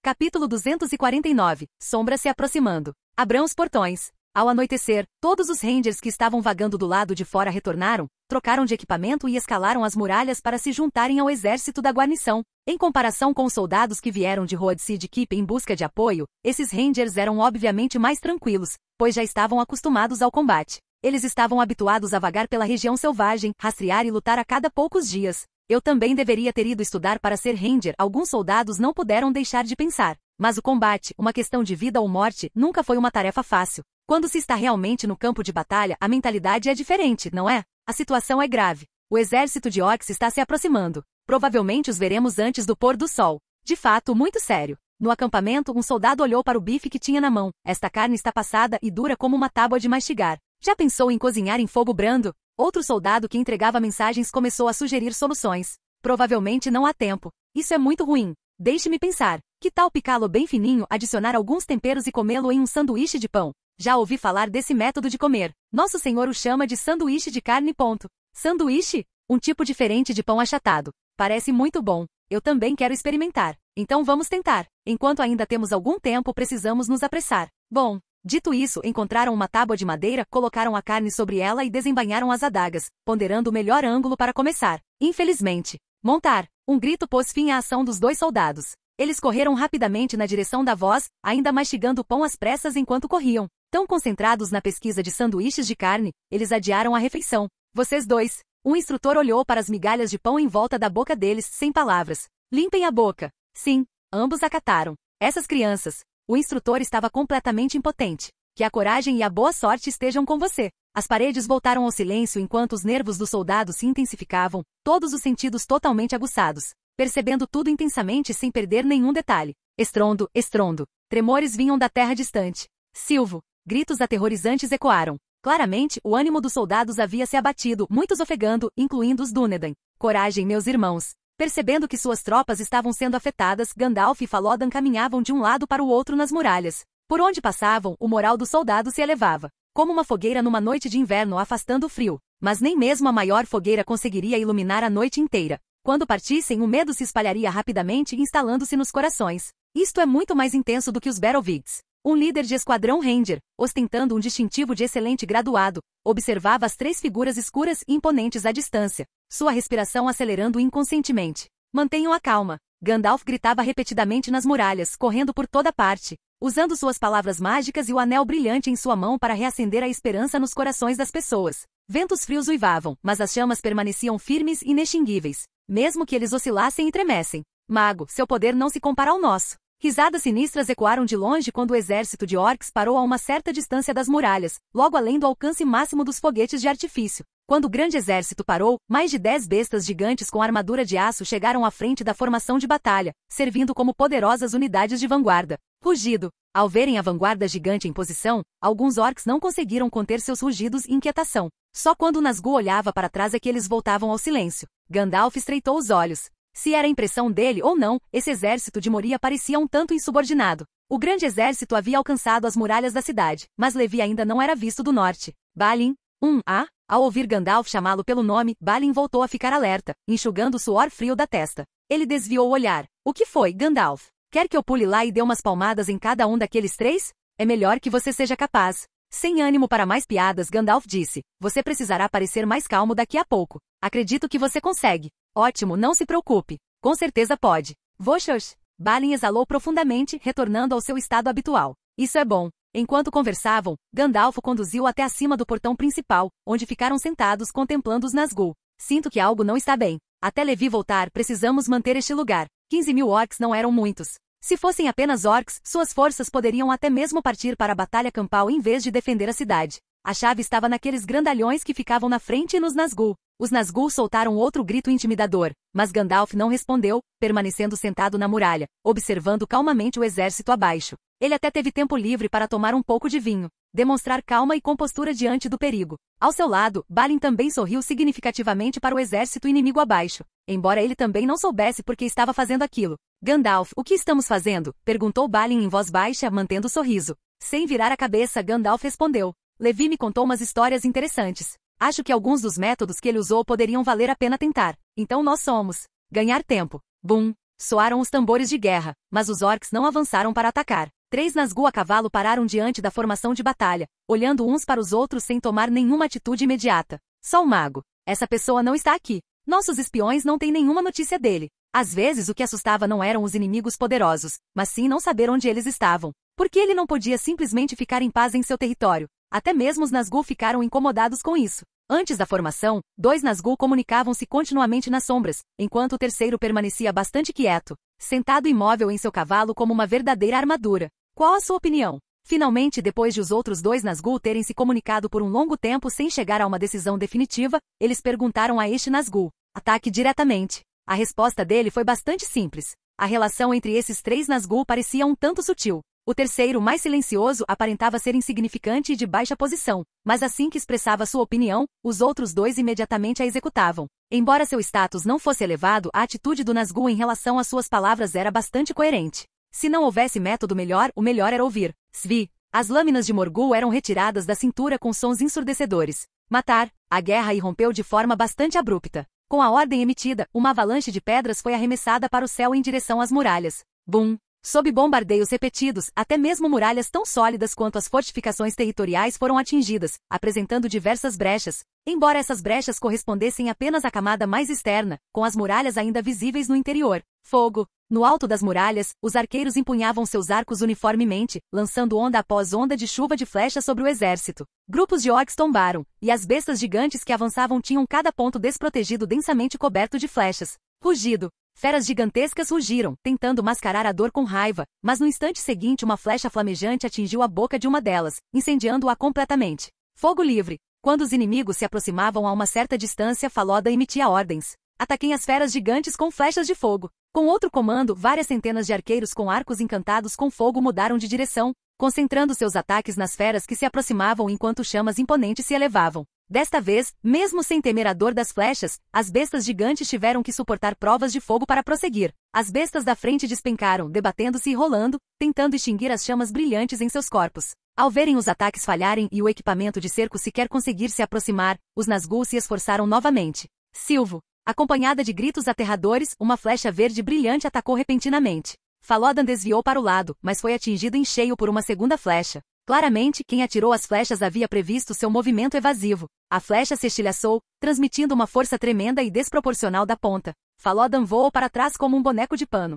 Capítulo 249. Sombra se aproximando. Abram os portões. Ao anoitecer, todos os Rangers que estavam vagando do lado de fora retornaram, trocaram de equipamento e escalaram as muralhas para se juntarem ao exército da guarnição. Em comparação com os soldados que vieram de Road Keep em busca de apoio, esses Rangers eram obviamente mais tranquilos, pois já estavam acostumados ao combate. Eles estavam habituados a vagar pela região selvagem, rastrear e lutar a cada poucos dias. Eu também deveria ter ido estudar para ser Ranger. Alguns soldados não puderam deixar de pensar. Mas o combate, uma questão de vida ou morte, nunca foi uma tarefa fácil. Quando se está realmente no campo de batalha, a mentalidade é diferente, não é? A situação é grave. O exército de orcs está se aproximando. Provavelmente os veremos antes do pôr do sol. De fato, muito sério. No acampamento, um soldado olhou para o bife que tinha na mão. Esta carne está passada e dura como uma tábua de mastigar. Já pensou em cozinhar em fogo brando? Outro soldado que entregava mensagens começou a sugerir soluções. Provavelmente não há tempo. Isso é muito ruim. Deixe-me pensar. Que tal picá-lo bem fininho, adicionar alguns temperos e comê-lo em um sanduíche de pão? Já ouvi falar desse método de comer. Nosso Senhor o chama de sanduíche de carne. Sanduíche? Um tipo diferente de pão achatado. Parece muito bom. Eu também quero experimentar. Então vamos tentar. Enquanto ainda temos algum tempo, precisamos nos apressar. Bom, dito isso, encontraram uma tábua de madeira, colocaram a carne sobre ela e desembainharam as adagas, ponderando o melhor ângulo para começar. Infelizmente, montar. Um grito pôs fim à ação dos dois soldados. Eles correram rapidamente na direção da voz, ainda mastigando o pão às pressas enquanto corriam. Tão concentrados na pesquisa de sanduíches de carne, eles adiaram a refeição. Vocês dois. Um instrutor olhou para as migalhas de pão em volta da boca deles, sem palavras. Limpem a boca. Sim, ambos acataram. Essas crianças. O instrutor estava completamente impotente. Que a coragem e a boa sorte estejam com você. As paredes voltaram ao silêncio enquanto os nervos dos soldados se intensificavam, todos os sentidos totalmente aguçados, percebendo tudo intensamente sem perder nenhum detalhe. Estrondo, estrondo. Tremores vinham da terra distante. Silvo. Gritos aterrorizantes ecoaram. Claramente, o ânimo dos soldados havia se abatido, muitos ofegando, incluindo os Dúnedain. Coragem, meus irmãos. Percebendo que suas tropas estavam sendo afetadas, Gandalf e Falodan caminhavam de um lado para o outro nas muralhas. Por onde passavam, o moral dos soldados se elevava. Como uma fogueira numa noite de inverno afastando o frio. Mas nem mesmo a maior fogueira conseguiria iluminar a noite inteira. Quando partissem, o medo se espalharia rapidamente, instalando-se nos corações. Isto é muito mais intenso do que os Battlevids. Um líder de esquadrão Ranger, ostentando um distintivo de excelente graduado, observava as três figuras escuras e imponentes à distância, sua respiração acelerando inconscientemente. Mantenham a calma. Gandalf gritava repetidamente nas muralhas, correndo por toda parte, usando suas palavras mágicas e o anel brilhante em sua mão para reacender a esperança nos corações das pessoas. Ventos frios uivavam, mas as chamas permaneciam firmes e inextinguíveis, mesmo que eles oscilassem e tremessem. Mago, seu poder não se compara ao nosso. Risadas sinistras ecoaram de longe quando o exército de orcs parou a uma certa distância das muralhas, logo além do alcance máximo dos foguetes de artifício. Quando o grande exército parou, mais de 10 bestas gigantes com armadura de aço chegaram à frente da formação de batalha, servindo como poderosas unidades de vanguarda. Rugido. Ao verem a vanguarda gigante em posição, alguns orcs não conseguiram conter seus rugidos e inquietação. Só quando Nazgûl olhava para trás é que eles voltavam ao silêncio. Gandalf estreitou os olhos. Se era impressão dele ou não, esse exército de Moria parecia um tanto insubordinado. O grande exército havia alcançado as muralhas da cidade, mas Levi ainda não era visto do norte. Balin. Ao ouvir Gandalf chamá-lo pelo nome, Balin voltou a ficar alerta, enxugando o suor frio da testa. Ele desviou o olhar. O que foi, Gandalf? Quer que eu pule lá e dê umas palmadas em cada um daqueles três? É melhor que você seja capaz. Sem ânimo para mais piadas, Gandalf disse, você precisará parecer mais calmo daqui a pouco. Acredito que você consegue. Ótimo, não se preocupe. Com certeza pode. Voxox. Balin exalou profundamente, retornando ao seu estado habitual. Isso é bom. Enquanto conversavam, Gandalf o conduziu até acima do portão principal, onde ficaram sentados contemplando os Nazgûl. Sinto que algo não está bem. Até Levi voltar, precisamos manter este lugar. 15.000 orcs não eram muitos. Se fossem apenas orcs, suas forças poderiam até mesmo partir para a batalha campal em vez de defender a cidade. A chave estava naqueles grandalhões que ficavam na frente e nos Nazgûl. Os Nazgûl soltaram outro grito intimidador, mas Gandalf não respondeu, permanecendo sentado na muralha, observando calmamente o exército abaixo. Ele até teve tempo livre para tomar um pouco de vinho, demonstrar calma e compostura diante do perigo. Ao seu lado, Balin também sorriu significativamente para o exército inimigo abaixo, embora ele também não soubesse por que estava fazendo aquilo. Gandalf, o que estamos fazendo? Perguntou Balin em voz baixa, mantendo o sorriso. Sem virar a cabeça, Gandalf respondeu. Levi me contou umas histórias interessantes. Acho que alguns dos métodos que ele usou poderiam valer a pena tentar. Então nós somos. Ganhar tempo. Bum! Soaram os tambores de guerra, mas os orcs não avançaram para atacar. 3 Nazgûl a cavalo pararam diante da formação de batalha, olhando uns para os outros sem tomar nenhuma atitude imediata. Só o mago. Essa pessoa não está aqui. Nossos espiões não têm nenhuma notícia dele. Às vezes o que assustava não eram os inimigos poderosos, mas sim não saber onde eles estavam. Por que ele não podia simplesmente ficar em paz em seu território? Até mesmo os Nazgûl ficaram incomodados com isso. Antes da formação, 2 Nazgûl comunicavam-se continuamente nas sombras, enquanto o terceiro permanecia bastante quieto, sentado imóvel em seu cavalo como uma verdadeira armadura. Qual a sua opinião? Finalmente, depois de os outros 2 Nazgûl terem se comunicado por um longo tempo sem chegar a uma decisão definitiva, eles perguntaram a este Nazgûl: ataque diretamente. A resposta dele foi bastante simples. A relação entre esses 3 Nazgûl parecia um tanto sutil. O terceiro, mais silencioso, aparentava ser insignificante e de baixa posição, mas assim que expressava sua opinião, os outros 2 imediatamente a executavam. Embora seu status não fosse elevado, a atitude do Nazgûl em relação às suas palavras era bastante coerente. Se não houvesse método melhor, o melhor era ouvir. Svi. As lâminas de Morgul eram retiradas da cintura com sons ensurdecedores. Matar. A guerra irrompeu de forma bastante abrupta. Com a ordem emitida, uma avalanche de pedras foi arremessada para o céu em direção às muralhas. Bum! Sob bombardeios repetidos, até mesmo muralhas tão sólidas quanto as fortificações territoriais foram atingidas, apresentando diversas brechas. Embora essas brechas correspondessem apenas à camada mais externa, com as muralhas ainda visíveis no interior. Fogo! No alto das muralhas, os arqueiros empunhavam seus arcos uniformemente, lançando onda após onda de chuva de flechas sobre o exército. Grupos de orcs tombaram, e as bestas gigantes que avançavam tinham cada ponto desprotegido densamente coberto de flechas. Rugido! Feras gigantescas rugiram, tentando mascarar a dor com raiva, mas no instante seguinte uma flecha flamejante atingiu a boca de uma delas, incendiando-a completamente. Fogo livre! Quando os inimigos se aproximavam a uma certa distância, Falodan emitia ordens. Ataquem as feras gigantes com flechas de fogo. Com outro comando, várias centenas de arqueiros com arcos encantados com fogo mudaram de direção, concentrando seus ataques nas feras que se aproximavam enquanto chamas imponentes se elevavam. Desta vez, mesmo sem temer a dor das flechas, as bestas gigantes tiveram que suportar provas de fogo para prosseguir. As bestas da frente despencaram, debatendo-se e rolando, tentando extinguir as chamas brilhantes em seus corpos. Ao verem os ataques falharem e o equipamento de cerco sequer conseguir se aproximar, os Nazgûl se esforçaram novamente. Silvo! Acompanhada de gritos aterradores, uma flecha verde brilhante atacou repentinamente. Falodan desviou para o lado, mas foi atingido em cheio por uma segunda flecha. Claramente, quem atirou as flechas havia previsto seu movimento evasivo. A flecha se estilhaçou, transmitindo uma força tremenda e desproporcional da ponta. Falodan voou para trás como um boneco de pano.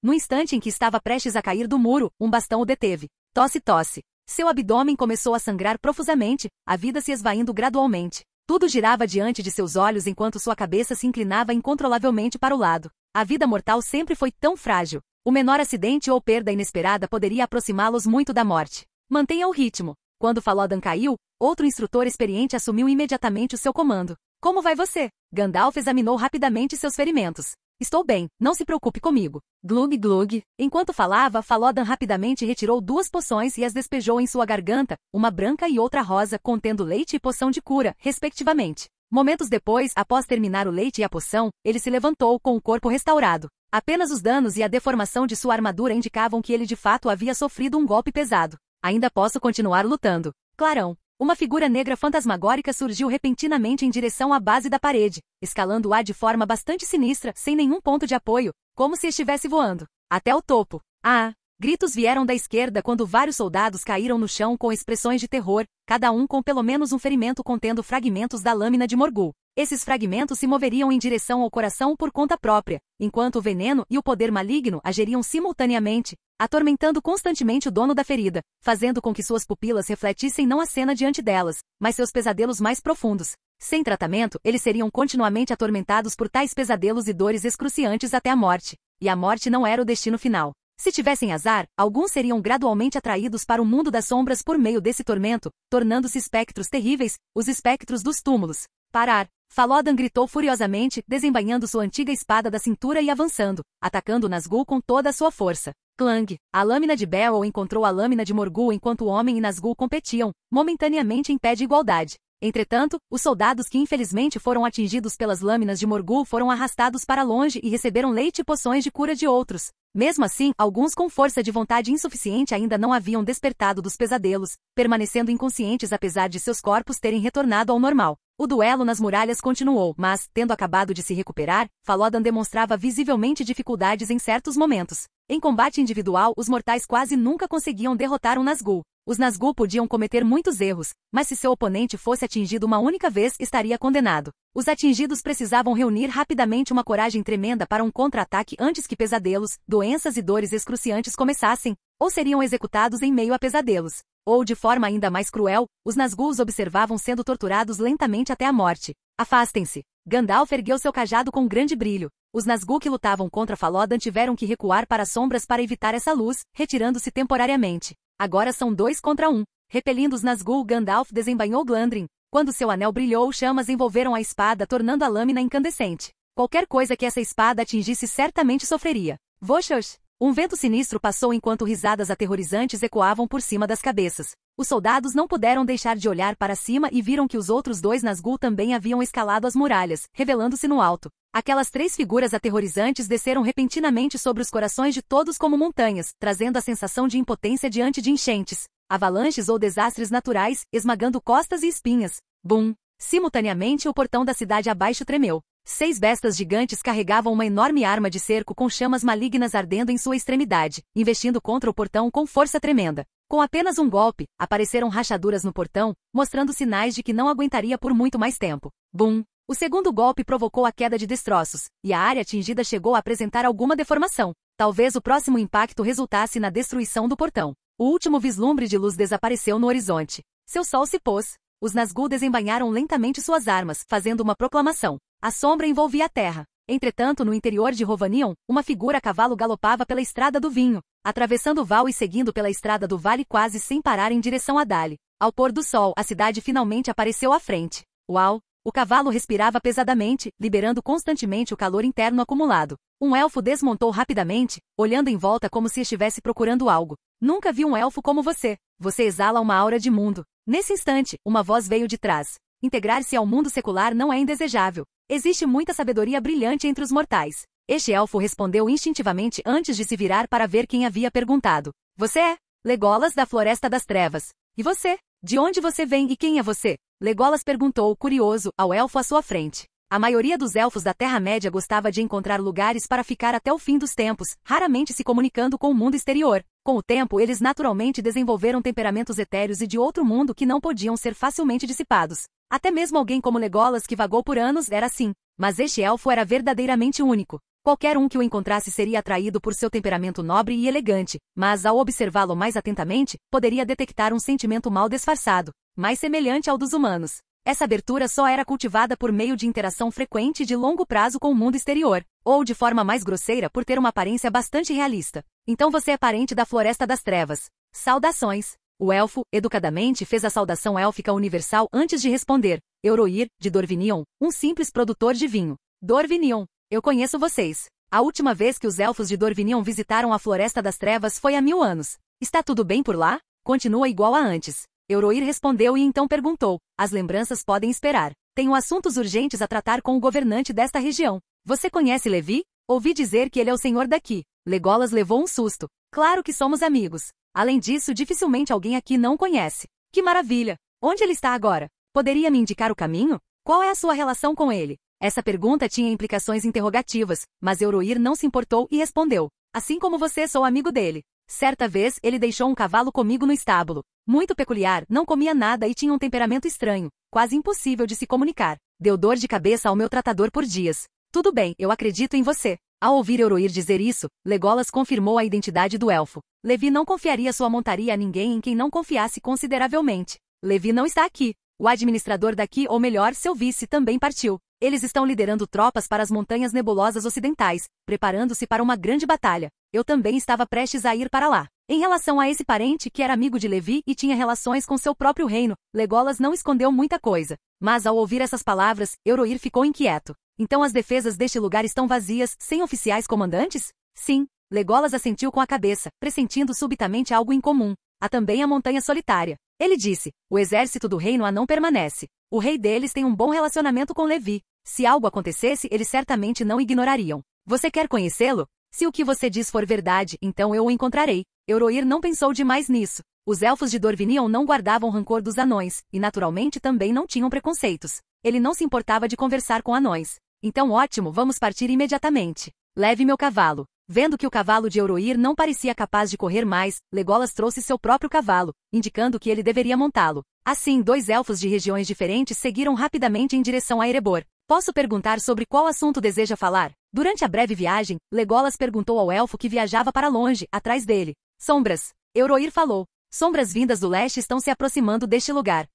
No instante em que estava prestes a cair do muro, um bastão o deteve. Tosse, tosse. Seu abdômen começou a sangrar profusamente, a vida se esvaindo gradualmente. Tudo girava diante de seus olhos enquanto sua cabeça se inclinava incontrolavelmente para o lado. A vida mortal sempre foi tão frágil. O menor acidente ou perda inesperada poderia aproximá-los muito da morte. Mantenha o ritmo. Quando Falodan caiu, outro instrutor experiente assumiu imediatamente o seu comando. Como vai você? Gandalf examinou rapidamente seus ferimentos. Estou bem, não se preocupe comigo. Glug glug. Enquanto falava, Falodan rapidamente retirou 2 poções e as despejou em sua garganta, uma branca e outra rosa, contendo leite e poção de cura, respectivamente. Momentos depois, após terminar o leite e a poção, ele se levantou com o corpo restaurado. Apenas os danos e a deformação de sua armadura indicavam que ele de fato havia sofrido um golpe pesado. Ainda posso continuar lutando. Clarão. Uma figura negra fantasmagórica surgiu repentinamente em direção à base da parede, escalando-a de forma bastante sinistra, sem nenhum ponto de apoio, como se estivesse voando. Até o topo. Ah! Gritos vieram da esquerda quando vários soldados caíram no chão com expressões de terror, cada um com pelo menos um ferimento contendo fragmentos da lâmina de Morgul. Esses fragmentos se moveriam em direção ao coração por conta própria, enquanto o veneno e o poder maligno agiriam simultaneamente, atormentando constantemente o dono da ferida, fazendo com que suas pupilas refletissem não a cena diante delas, mas seus pesadelos mais profundos. Sem tratamento, eles seriam continuamente atormentados por tais pesadelos e dores excruciantes até a morte. E a morte não era o destino final. Se tivessem azar, alguns seriam gradualmente atraídos para o mundo das sombras por meio desse tormento, tornando-se espectros terríveis, os espectros dos túmulos. Parar. Falódan gritou furiosamente, desembainhando sua antiga espada da cintura e avançando, atacando Nazgûl com toda a sua força. Clang! A lâmina de Beowulf encontrou a lâmina de Morgul enquanto o homem e Nazgûl competiam, momentaneamente em pé de igualdade. Entretanto, os soldados que infelizmente foram atingidos pelas lâminas de Morgul foram arrastados para longe e receberam leite e poções de cura de outros. Mesmo assim, alguns com força de vontade insuficiente ainda não haviam despertado dos pesadelos, permanecendo inconscientes apesar de seus corpos terem retornado ao normal. O duelo nas muralhas continuou, mas, tendo acabado de se recuperar, Falódan demonstrava visivelmente dificuldades em certos momentos. Em combate individual, os mortais quase nunca conseguiam derrotar um Nazgûl. Os Nazgûl podiam cometer muitos erros, mas se seu oponente fosse atingido uma única vez, estaria condenado. Os atingidos precisavam reunir rapidamente uma coragem tremenda para um contra-ataque antes que pesadelos, doenças e dores excruciantes começassem, ou seriam executados em meio a pesadelos. Ou, de forma ainda mais cruel, os Nazgûl os observavam sendo torturados lentamente até a morte. Afastem-se! Gandalf ergueu seu cajado com grande brilho. Os Nazgûl que lutavam contra Falódan tiveram que recuar para as sombras para evitar essa luz, retirando-se temporariamente. Agora são 2 contra 1. Repelindo os Nazgûl, Gandalf desembainhou Glandrin. Quando seu anel brilhou, chamas envolveram a espada, tornando a lâmina incandescente. Qualquer coisa que essa espada atingisse certamente sofreria. Voxox! Um vento sinistro passou enquanto risadas aterrorizantes ecoavam por cima das cabeças. Os soldados não puderam deixar de olhar para cima e viram que os outros 2 Nazgûl também haviam escalado as muralhas, revelando-se no alto. Aquelas 3 figuras aterrorizantes desceram repentinamente sobre os corações de todos como montanhas, trazendo a sensação de impotência diante de enchentes, avalanches ou desastres naturais, esmagando costas e espinhas. Bum! Simultaneamente o portão da cidade abaixo tremeu. 6 bestas gigantes carregavam uma enorme arma de cerco com chamas malignas ardendo em sua extremidade, investindo contra o portão com força tremenda. Com apenas um golpe, apareceram rachaduras no portão, mostrando sinais de que não aguentaria por muito mais tempo. Bum! O segundo golpe provocou a queda de destroços, e a área atingida chegou a apresentar alguma deformação. Talvez o próximo impacto resultasse na destruição do portão. O último vislumbre de luz desapareceu no horizonte. Seu sol se pôs. Os Nazgûl desembainharam lentamente suas armas, fazendo uma proclamação. A sombra envolvia a terra. Entretanto, no interior de Hovanion, uma figura a cavalo galopava pela estrada do vinho, atravessando o val e seguindo pela estrada do vale quase sem parar em direção a Dali. Ao pôr do sol, a cidade finalmente apareceu à frente. Uau! O cavalo respirava pesadamente, liberando constantemente o calor interno acumulado. Um elfo desmontou rapidamente, olhando em volta como se estivesse procurando algo. Nunca vi um elfo como você. Você exala uma aura de mundo. Nesse instante, uma voz veio de trás. Integrar-se ao mundo secular não é indesejável. Existe muita sabedoria brilhante entre os mortais. Este elfo respondeu instintivamente antes de se virar para ver quem havia perguntado. Você é Legolas da Floresta das Trevas. E você? De onde você vem e quem é você? Legolas perguntou, curioso, ao elfo à sua frente. A maioria dos elfos da Terra-média gostava de encontrar lugares para ficar até o fim dos tempos, raramente se comunicando com o mundo exterior. Com o tempo, eles naturalmente desenvolveram temperamentos etéreos e de outro mundo que não podiam ser facilmente dissipados. Até mesmo alguém como Legolas, que vagou por anos, era assim. Mas este elfo era verdadeiramente único. Qualquer um que o encontrasse seria atraído por seu temperamento nobre e elegante, mas ao observá-lo mais atentamente, poderia detectar um sentimento mal disfarçado, mais semelhante ao dos humanos. Essa abertura só era cultivada por meio de interação frequente e de longo prazo com o mundo exterior, ou de forma mais grosseira por ter uma aparência bastante realista. Então você é parente da Floresta das Trevas. Saudações! O elfo, educadamente, fez a saudação élfica universal antes de responder. Euroir, de Dorvinion, um simples produtor de vinho. Dorvinion. Eu conheço vocês. A última vez que os elfos de Dorvinion visitaram a Floresta das Trevas foi há 1000 anos. Está tudo bem por lá? Continua igual a antes. Euroir respondeu e então perguntou. As lembranças podem esperar. Tenho assuntos urgentes a tratar com o governante desta região. Você conhece Levi? Ouvi dizer que ele é o senhor daqui. Legolas levou um susto. Claro que somos amigos. Além disso, dificilmente alguém aqui não conhece. Que maravilha! Onde ele está agora? Poderia me indicar o caminho? Qual é a sua relação com ele? Essa pergunta tinha implicações interrogativas, mas Euroir não se importou e respondeu. Assim como você, sou amigo dele. Certa vez, ele deixou um cavalo comigo no estábulo. Muito peculiar, não comia nada e tinha um temperamento estranho, quase impossível de se comunicar. Deu dor de cabeça ao meu tratador por dias. Tudo bem, eu acredito em você. Ao ouvir Euroir dizer isso, Legolas confirmou a identidade do elfo. Levi não confiaria sua montaria a ninguém em quem não confiasse consideravelmente. Levi não está aqui. O administrador daqui, ou melhor, seu vice, também partiu. Eles estão liderando tropas para as Montanhas Nebulosas Ocidentais, preparando-se para uma grande batalha. Eu também estava prestes a ir para lá. Em relação a esse parente que era amigo de Levi e tinha relações com seu próprio reino, Legolas não escondeu muita coisa. Mas ao ouvir essas palavras, Euroir ficou inquieto. Então as defesas deste lugar estão vazias, sem oficiais comandantes? Sim, Legolas assentiu com a cabeça, pressentindo subitamente algo incomum. Há também a Montanha Solitária. Ele disse, o exército do reino anão permanece. O rei deles tem um bom relacionamento com Levi. Se algo acontecesse, eles certamente não ignorariam. Você quer conhecê-lo? Se o que você diz for verdade, então eu o encontrarei. Euroir não pensou demais nisso. Os elfos de Dorvinion não guardavam rancor dos anões, e naturalmente também não tinham preconceitos. Ele não se importava de conversar com anões. Então ótimo, vamos partir imediatamente. Leve meu cavalo. Vendo que o cavalo de Euroir não parecia capaz de correr mais, Legolas trouxe seu próprio cavalo, indicando que ele deveria montá-lo. Assim, 2 elfos de regiões diferentes seguiram rapidamente em direção a Erebor. Posso perguntar sobre qual assunto deseja falar? Durante a breve viagem, Legolas perguntou ao elfo que viajava para longe, atrás dele. Sombras. Euroir falou. Sombras vindas do leste estão se aproximando deste lugar.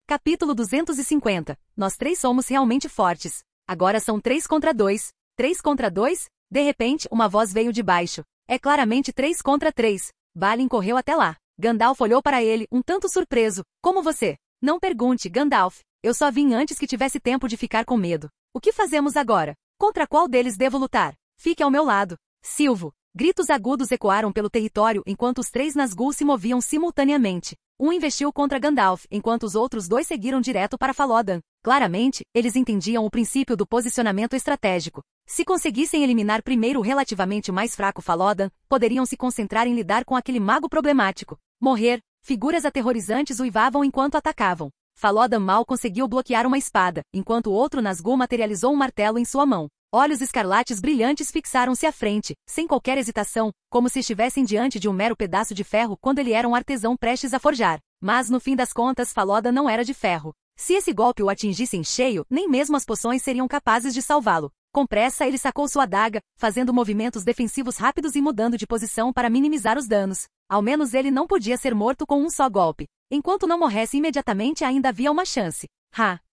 Capítulo 250. Nós 3 somos realmente fortes. Agora são 3 contra 2. 3 contra 2? De repente, uma voz veio de baixo. É claramente 3 contra 3. Balin correu até lá. Gandalf olhou para ele, um tanto surpreso. Como você? Não pergunte, Gandalf. Eu só vim antes que tivesse tempo de ficar com medo. O que fazemos agora? Contra qual deles devo lutar? Fique ao meu lado. Silvo. Gritos agudos ecoaram pelo território enquanto os 3 Nazgûl se moviam simultaneamente. Um investiu contra Gandalf, enquanto os outros 2 seguiram direto para Falodan. Claramente, eles entendiam o princípio do posicionamento estratégico. Se conseguissem eliminar primeiro o relativamente mais fraco Falodan, poderiam se concentrar em lidar com aquele mago problemático. Morrer. Figuras aterrorizantes uivavam enquanto atacavam. Falodan mal conseguiu bloquear uma espada, enquanto o outro Nazgûl materializou um martelo em sua mão. Olhos escarlates brilhantes fixaram-se à frente, sem qualquer hesitação, como se estivessem diante de um mero pedaço de ferro quando ele era um artesão prestes a forjar. Mas no fim das contas Falodan não era de ferro. Se esse golpe o atingisse em cheio, nem mesmo as poções seriam capazes de salvá-lo. Com pressa ele sacou sua adaga, fazendo movimentos defensivos rápidos e mudando de posição para minimizar os danos. Ao menos ele não podia ser morto com um só golpe. Enquanto não morresse imediatamente ainda havia uma chance.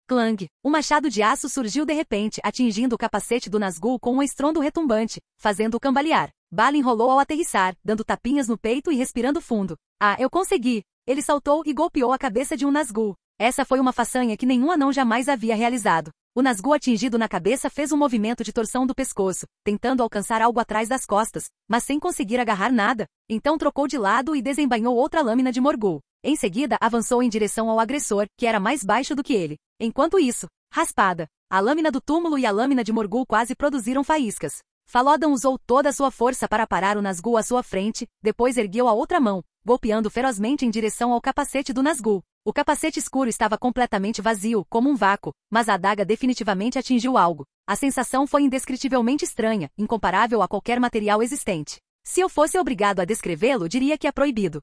Clang! Um machado de aço surgiu de repente, atingindo o capacete do Nazgûl com um estrondo retumbante, fazendo-o cambalear. Balin rolou ao aterrissar, dando tapinhas no peito e respirando fundo. Eu consegui! Ele saltou e golpeou a cabeça de um Nazgûl. Essa foi uma façanha que nenhum anão jamais havia realizado. O Nazgûl atingido na cabeça fez um movimento de torção do pescoço, tentando alcançar algo atrás das costas, mas sem conseguir agarrar nada. Então trocou de lado e desembainhou outra lâmina de Morgul. Em seguida, avançou em direção ao agressor, que era mais baixo do que ele. Enquanto isso, raspada. A lâmina do túmulo e a lâmina de Morgul quase produziram faíscas. Falodan usou toda a sua força para parar o Nazgûl à sua frente, depois ergueu a outra mão, golpeando ferozmente em direção ao capacete do Nazgûl. O capacete escuro estava completamente vazio, como um vácuo, mas a adaga definitivamente atingiu algo. A sensação foi indescritivelmente estranha, incomparável a qualquer material existente. Se eu fosse obrigado a descrevê-lo, diria que é proibido.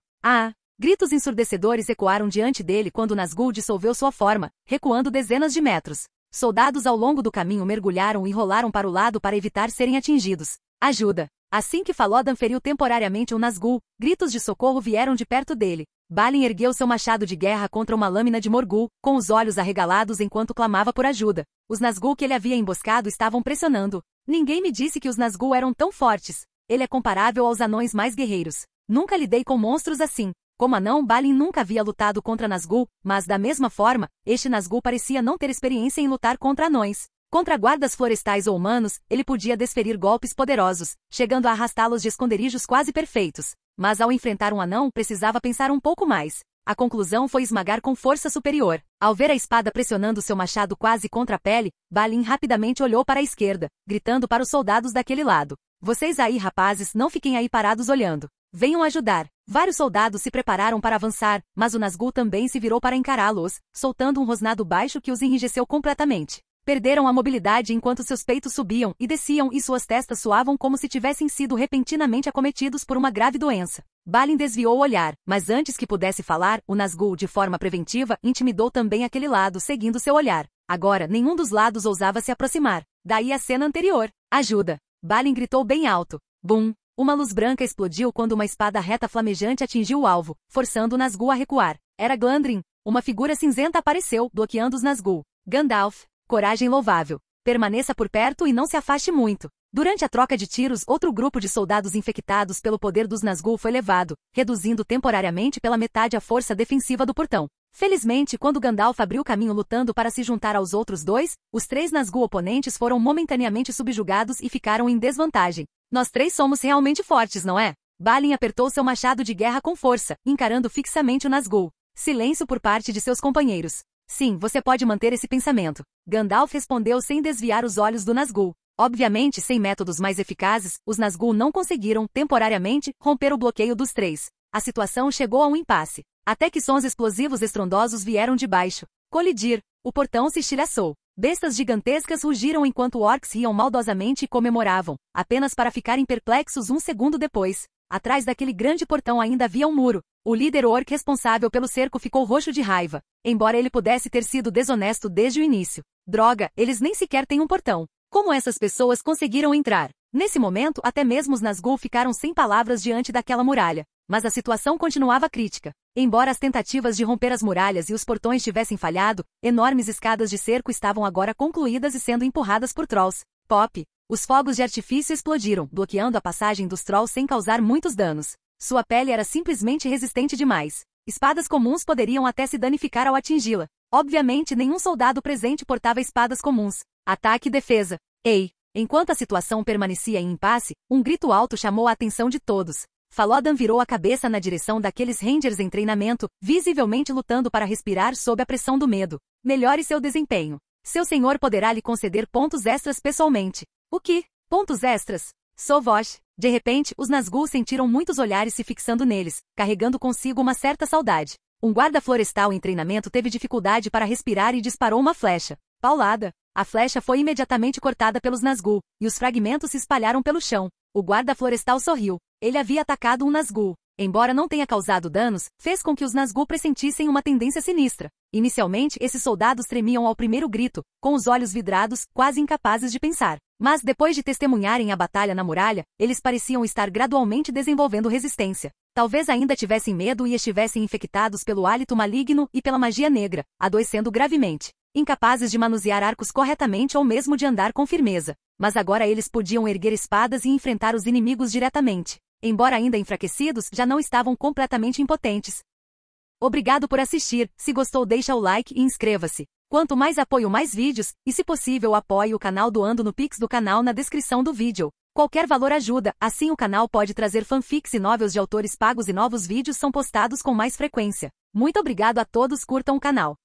Gritos ensurdecedores ecoaram diante dele quando Nazgûl dissolveu sua forma, recuando dezenas de metros. Soldados ao longo do caminho mergulharam e rolaram para o lado para evitar serem atingidos. Ajuda! Assim que Falodan feriu temporariamente um Nazgûl, gritos de socorro vieram de perto dele. Balin ergueu seu machado de guerra contra uma lâmina de Morgul, com os olhos arregalados enquanto clamava por ajuda. Os Nazgûl que ele havia emboscado estavam pressionando. Ninguém me disse que os Nazgûl eram tão fortes. Ele é comparável aos anões mais guerreiros. Nunca lidei com monstros assim. Como anão, Balin nunca havia lutado contra Nazgûl, mas da mesma forma, este Nazgûl parecia não ter experiência em lutar contra anões. Contra guardas florestais ou humanos, ele podia desferir golpes poderosos, chegando a arrastá-los de esconderijos quase perfeitos. Mas ao enfrentar um anão, precisava pensar um pouco mais. A conclusão foi esmagar com força superior. Ao ver a espada pressionando seu machado quase contra a pele, Balin rapidamente olhou para a esquerda, gritando para os soldados daquele lado. Vocês aí, rapazes, não fiquem aí parados olhando. Venham ajudar. Vários soldados se prepararam para avançar, mas o Nazgûl também se virou para encará-los, soltando um rosnado baixo que os enrijeceu completamente. Perderam a mobilidade enquanto seus peitos subiam e desciam e suas testas suavam como se tivessem sido repentinamente acometidos por uma grave doença. Balin desviou o olhar, mas antes que pudesse falar, o Nazgûl, de forma preventiva, intimidou também aquele lado, seguindo seu olhar. Agora, nenhum dos lados ousava se aproximar. Daí a cena anterior. Ajuda! Balin gritou bem alto. Bum! Uma luz branca explodiu quando uma espada reta flamejante atingiu o alvo, forçando o Nazgûl a recuar. Era Glandrin. Uma figura cinzenta apareceu, bloqueando os Nazgûl. Gandalf. Coragem louvável. Permaneça por perto e não se afaste muito. Durante a troca de tiros, outro grupo de soldados infectados pelo poder dos Nazgûl foi levado, reduzindo temporariamente pela metade a força defensiva do portão. Felizmente, quando Gandalf abriu caminho lutando para se juntar aos outros dois, os 3 Nazgûl oponentes foram momentaneamente subjugados e ficaram em desvantagem. Nós 3 somos realmente fortes, não é? Balin apertou seu machado de guerra com força, encarando fixamente o Nazgûl. Silêncio por parte de seus companheiros. Sim, você pode manter esse pensamento. Gandalf respondeu sem desviar os olhos do Nazgûl. Obviamente, sem métodos mais eficazes, os Nazgûl não conseguiram, temporariamente, romper o bloqueio dos 3. A situação chegou a um impasse. Até que sons explosivos estrondosos vieram de baixo. Colidir. O portão se estilhaçou. Bestas gigantescas rugiram enquanto orcs riam maldosamente e comemoravam, apenas para ficarem perplexos um segundo depois. Atrás daquele grande portão ainda havia um muro. O líder orc responsável pelo cerco ficou roxo de raiva, embora ele pudesse ter sido desonesto desde o início. Droga, eles nem sequer têm um portão. Como essas pessoas conseguiram entrar? Nesse momento, até mesmo os Nazgûl ficaram sem palavras diante daquela muralha. Mas a situação continuava crítica. Embora as tentativas de romper as muralhas e os portões tivessem falhado, enormes escadas de cerco estavam agora concluídas e sendo empurradas por trolls. Pop! Os fogos de artifício explodiram, bloqueando a passagem dos trolls sem causar muitos danos. Sua pele era simplesmente resistente demais. Espadas comuns poderiam até se danificar ao atingi-la. Obviamente, nenhum soldado presente portava espadas comuns. Ataque e defesa. Ei! Enquanto a situação permanecia em impasse, um grito alto chamou a atenção de todos. Falodan virou a cabeça na direção daqueles rangers em treinamento, visivelmente lutando para respirar sob a pressão do medo. Melhore seu desempenho. Seu senhor poderá lhe conceder pontos extras pessoalmente. O que? Pontos extras? Sovosh. De repente, os Nazgûl sentiram muitos olhares se fixando neles, carregando consigo uma certa saudade. Um guarda florestal em treinamento teve dificuldade para respirar e disparou uma flecha. Paulada. A flecha foi imediatamente cortada pelos Nazgûl, e os fragmentos se espalharam pelo chão. O guarda florestal sorriu. Ele havia atacado um Nazgûl. Embora não tenha causado danos, fez com que os Nazgûl pressentissem uma tendência sinistra. Inicialmente, esses soldados tremiam ao primeiro grito, com os olhos vidrados, quase incapazes de pensar. Mas depois de testemunharem a batalha na muralha, eles pareciam estar gradualmente desenvolvendo resistência. Talvez ainda tivessem medo e estivessem infectados pelo hálito maligno e pela magia negra, adoecendo gravemente. Incapazes de manusear arcos corretamente ou mesmo de andar com firmeza. Mas agora eles podiam erguer espadas e enfrentar os inimigos diretamente. Embora ainda enfraquecidos, já não estavam completamente impotentes. Obrigado por assistir. Se gostou, deixa o like e inscreva-se. Quanto mais apoio, mais vídeos, e se possível apoie o canal doando no Pix do canal na descrição do vídeo. Qualquer valor ajuda, assim o canal pode trazer fanfics e novels de autores pagos e novos vídeos são postados com mais frequência. Muito obrigado a todos, curtam o canal.